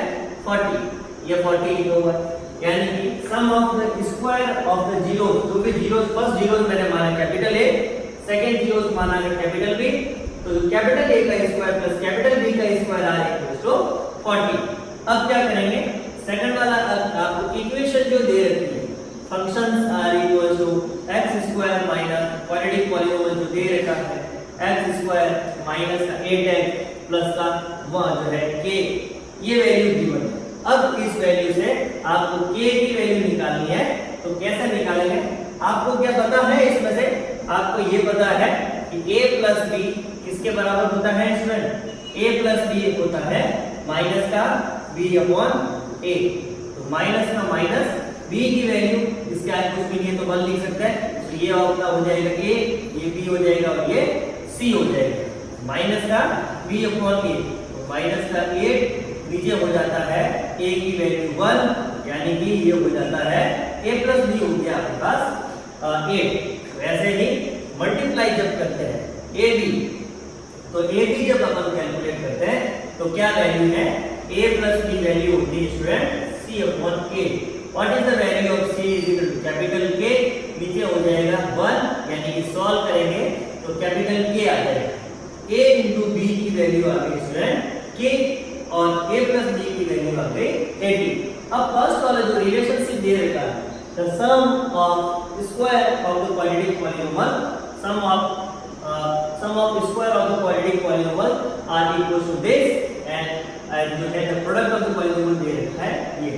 40। ये 40 लिखा हुआ है, यानी कि sum of the square of the zeros, जो भी जीरोस फर्स्ट जीरोस मैंने माना कैपिटल A, सेकंड जीरोस माना है कैपिटल B, तो कैपिटल A का स्क्वायर प्लस कैपिटल B का स्क्वायर आर इक्वल्स टू 40। अब क्या करेंगे, सेकंड वाला आपको इक्वेशन जो दे रखी है, functions are equal to x square minus quadratic polynomial जो दे रखा है एक्स स्क्वायर माइनस का 8x प्लस का वह जो है k, ये वैल्यू गिवन है। अब इस वैल्यू से आपको k की वैल्यू निकालनी है, तो कैसे निकालेंगे? आपको क्या पता है इसमें से? आपको ये पता है कि a प्लस b किसके बराबर होता है स्टूडेंट? a प्लस b होता है माइनस का b अपॉन a। तो माइनस का माइनस b की वैल्यू इसके आगे कुछ भी नहीं है तो 1 लिख सकते हैं, तो ये आपका हो जाएगा a, ये b हो जाएगा और ये c हो जाएगा। माइनस का b अपॉन a, तो माइनस का 8 नीचे हो जाता है a की वैल्यू 1, यानी कि ये हो जाता है a प्लस b हो गया आपके पास 8। वैसे ही मल्टीप्लाई जब करते हैं ab, तो ab जब अपन कैलकुलेट करते हैं तो क्या वैल्यू है? a प्लस b वैल्यू होती है student c upon a। What is the value of c is equal to capital K, नीचे हो जाएगा 1, यानी कि सॉल्व करेंगे तो कैपिटल K आ जाएगा। a into b की वैल्यू आ गई स्टूडेंट k और a plus b की वैल्यू आ गई 80। अब फर्स्ट वाला जो रिलेशनशिप दे रखा है, the sum of square of the quadratic polynomial, sum of square of the quadratic polynomial are equal to this, and जो है the product of the polynomial दे रखा है ये।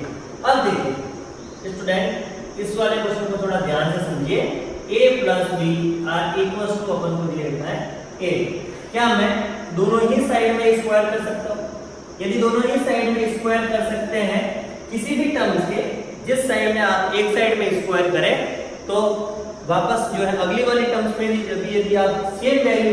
अब देखिए स्टूडेंट इस वाले क्वेश्चन को थोड़ा ध्यान से समझिए। a plus b are equals to अपन को दे रखा है a। क्या मैं दोनों ही साइड में स्क्वायर कर सकता हूँ? यदि दोनों ही साइड में स्क्वायर कर सकते हैं किसी भी टर्म्स के, जिस साइड में आप एक साइड में स्क्वायर करें तो वापस जो है अगली वाली टर्म्स में भी यदि आप सेम वैल्यू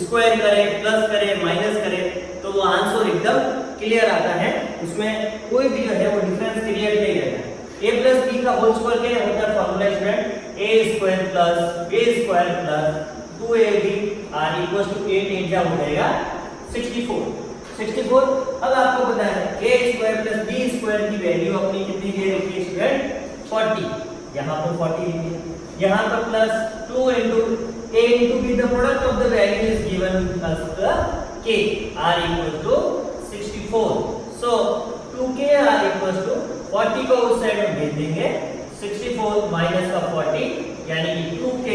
स्क्वायर करें, प्लस करें, माइनस करें, तो वो आंसर एकदम क्लियर आता है, उसमें कोई भी जो है वो डिफरेंस क्रिएट नहीं रहता। a प्लस b का होल स्क्वायर क्या होता है? Formula student a square plus b square plus 2ab are equal to 8 8 हो जाएगा 64। अब आपको पता है a square plus b square की वैल्यू अपनी कितनी दे रखी है स्टूडेंट? 40। यहाँ पर 40 लिखिए, यहाँ पर plus 2 into a into b, the product of the value is given as the k r equal to 64। so 2k r equals to 40 को उस साइड में भेज देंगे, 64 माइनस का 40 यानी कि 2k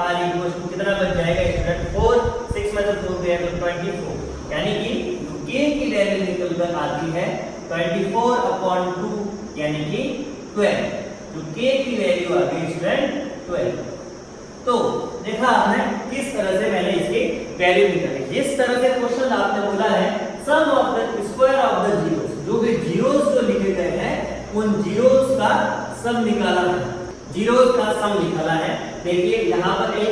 r equals to कितना बच जाएगा स्टूडेंट? 4, 6 में से 4 गया तो 24, यानी कि k की वैल्यू निकल कर आती है 24 अपॉन 2 यानी कि 12। तो k की वैल्यू आ गई स्टूडेंट 12। तो देखा आपने किस तरह से मैंने इसकी वैल्यू निकाली। जिस तरह से क्वेश्चन आपने बोला है sum of the square of the zeros, जो भी जीरोस जो लिखे गए हैं उन जीरोस का सम निकाला है, जीरोस का सम निकाला है। देखिए यहाँ पर a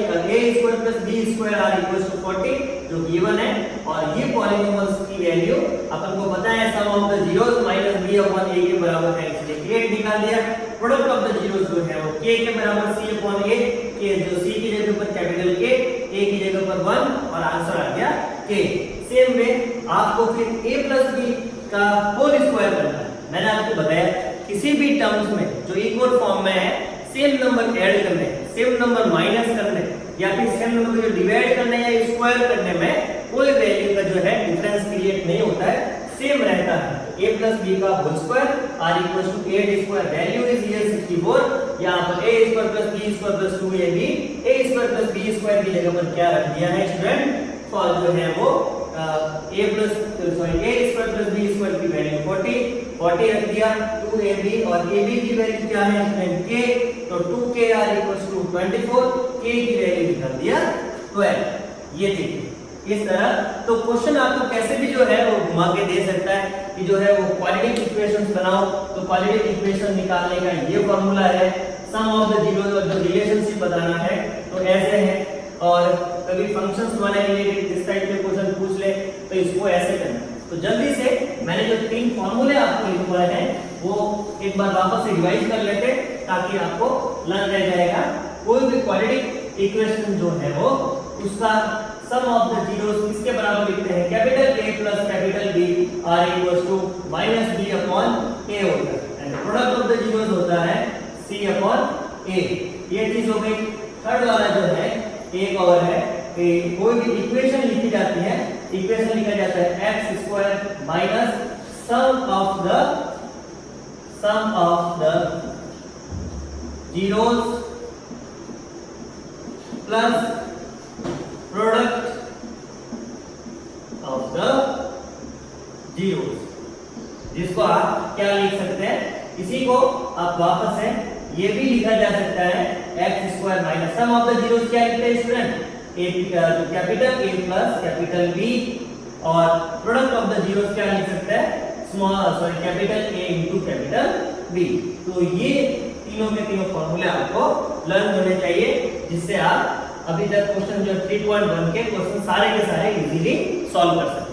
square plus b square are equal to 40 जो गिवन है, और ये पॉलीनोमियल्स की वैल्यू अपन को पता है sum of the zeros minus b upon a के बराबर है, इसलिए 8 निकाल दिया। प्रोडक्ट ऑफ द जीरोस जो है वो k के बराबर c अपॉन a, के जो c की जगह पर कैपिटल k, a की जगह पर 1 और आंसर आ गया k। सेम वे आपको फिर a प्लस b का होल स्क्वायर करना है। मैंने आपको बताया किसी भी टर्म्स में जो इक्वल फॉर्म में है सेम नंबर ऐड करने, सेम नंबर माइनस करने, या फिर सेम नंबर को डिवाइड करने या स्क्वायर करने में कोई वैल्यू का जो है डिफरेंस क्रिएट नहीं होता है, सेम रहता है। a प्लस b का whole square r equals to 8 square, value is here 64। यहां पर a square plus b square plus 2ab, a square plus b square की जगह पर क्या रख दिया है स्टूडेंट? फॉर जो है वो a square plus b square की वैल्यू 40 रख दिया, 2ab और ab की वैल्यू क्या है स्टूडेंट? k, तो 2kr इक्वल्स टू 24, k की वैल्यू निकाल दिया 12। ये देखिए इस तरह। तो क्वेश्चन आपको कैसे भी जो है वो घुमा के दे सकता है कि जो है वो क्वाड्रेटिक इक्वेशंस बनाओ, तो क्वाड्रेटिक इक्वेशन निकालने का ये फार्मूला है, सम ऑफ द जीरोस और जो रिलेशनशिप बताना है तो ऐसे है। और कभी फंक्शंस वाले रिलेटेड इस टाइप के क्वेश्चन पूछ ले तो इसको ऐसे करना। तो जल्दी से मैंने जो 3 फार्मूले आपको लिखवाए हैं वो एक बार वापस से रिवाइज कर लेते ताकि आपको लर्न रह जाएगा। कोई भी क्वाड्रेटिक इक्वेशन जो है वो उसका सम ऑफ द जीरोस किसके बराबर लिखते हैं? Capital A plus capital B r equals to minus b upon a होता है, and product of the zeros होता है c अपॉन a। ये चीज हो गई। थर्ड वाला जो है एक और है कि कोई भी इक्वेशन लिखी जाती है, इक्वेशन लिखा जाता है x square minus sum of the sum of the zeros plus product of the zeros, जिसको आप क्या लिख सकते हैं, इसी को आप वापस से ये भी लिखा जा सकता है x square minus sum of the zeros क्या लिखते हैं student, capital A plus capital B, और प्रोडक्ट ऑफ द जीरोस क्या लिख सकते हैं, capital A into capital B. तो ये तीनों के तीनों फॉर्मूले आपको लर्न होने चाहिए, जिससे आप अभी तक क्वेश्चन जो 3.1 के क्वेश्चन सारे के सारे इजीली सॉल्व कर सकते हैं।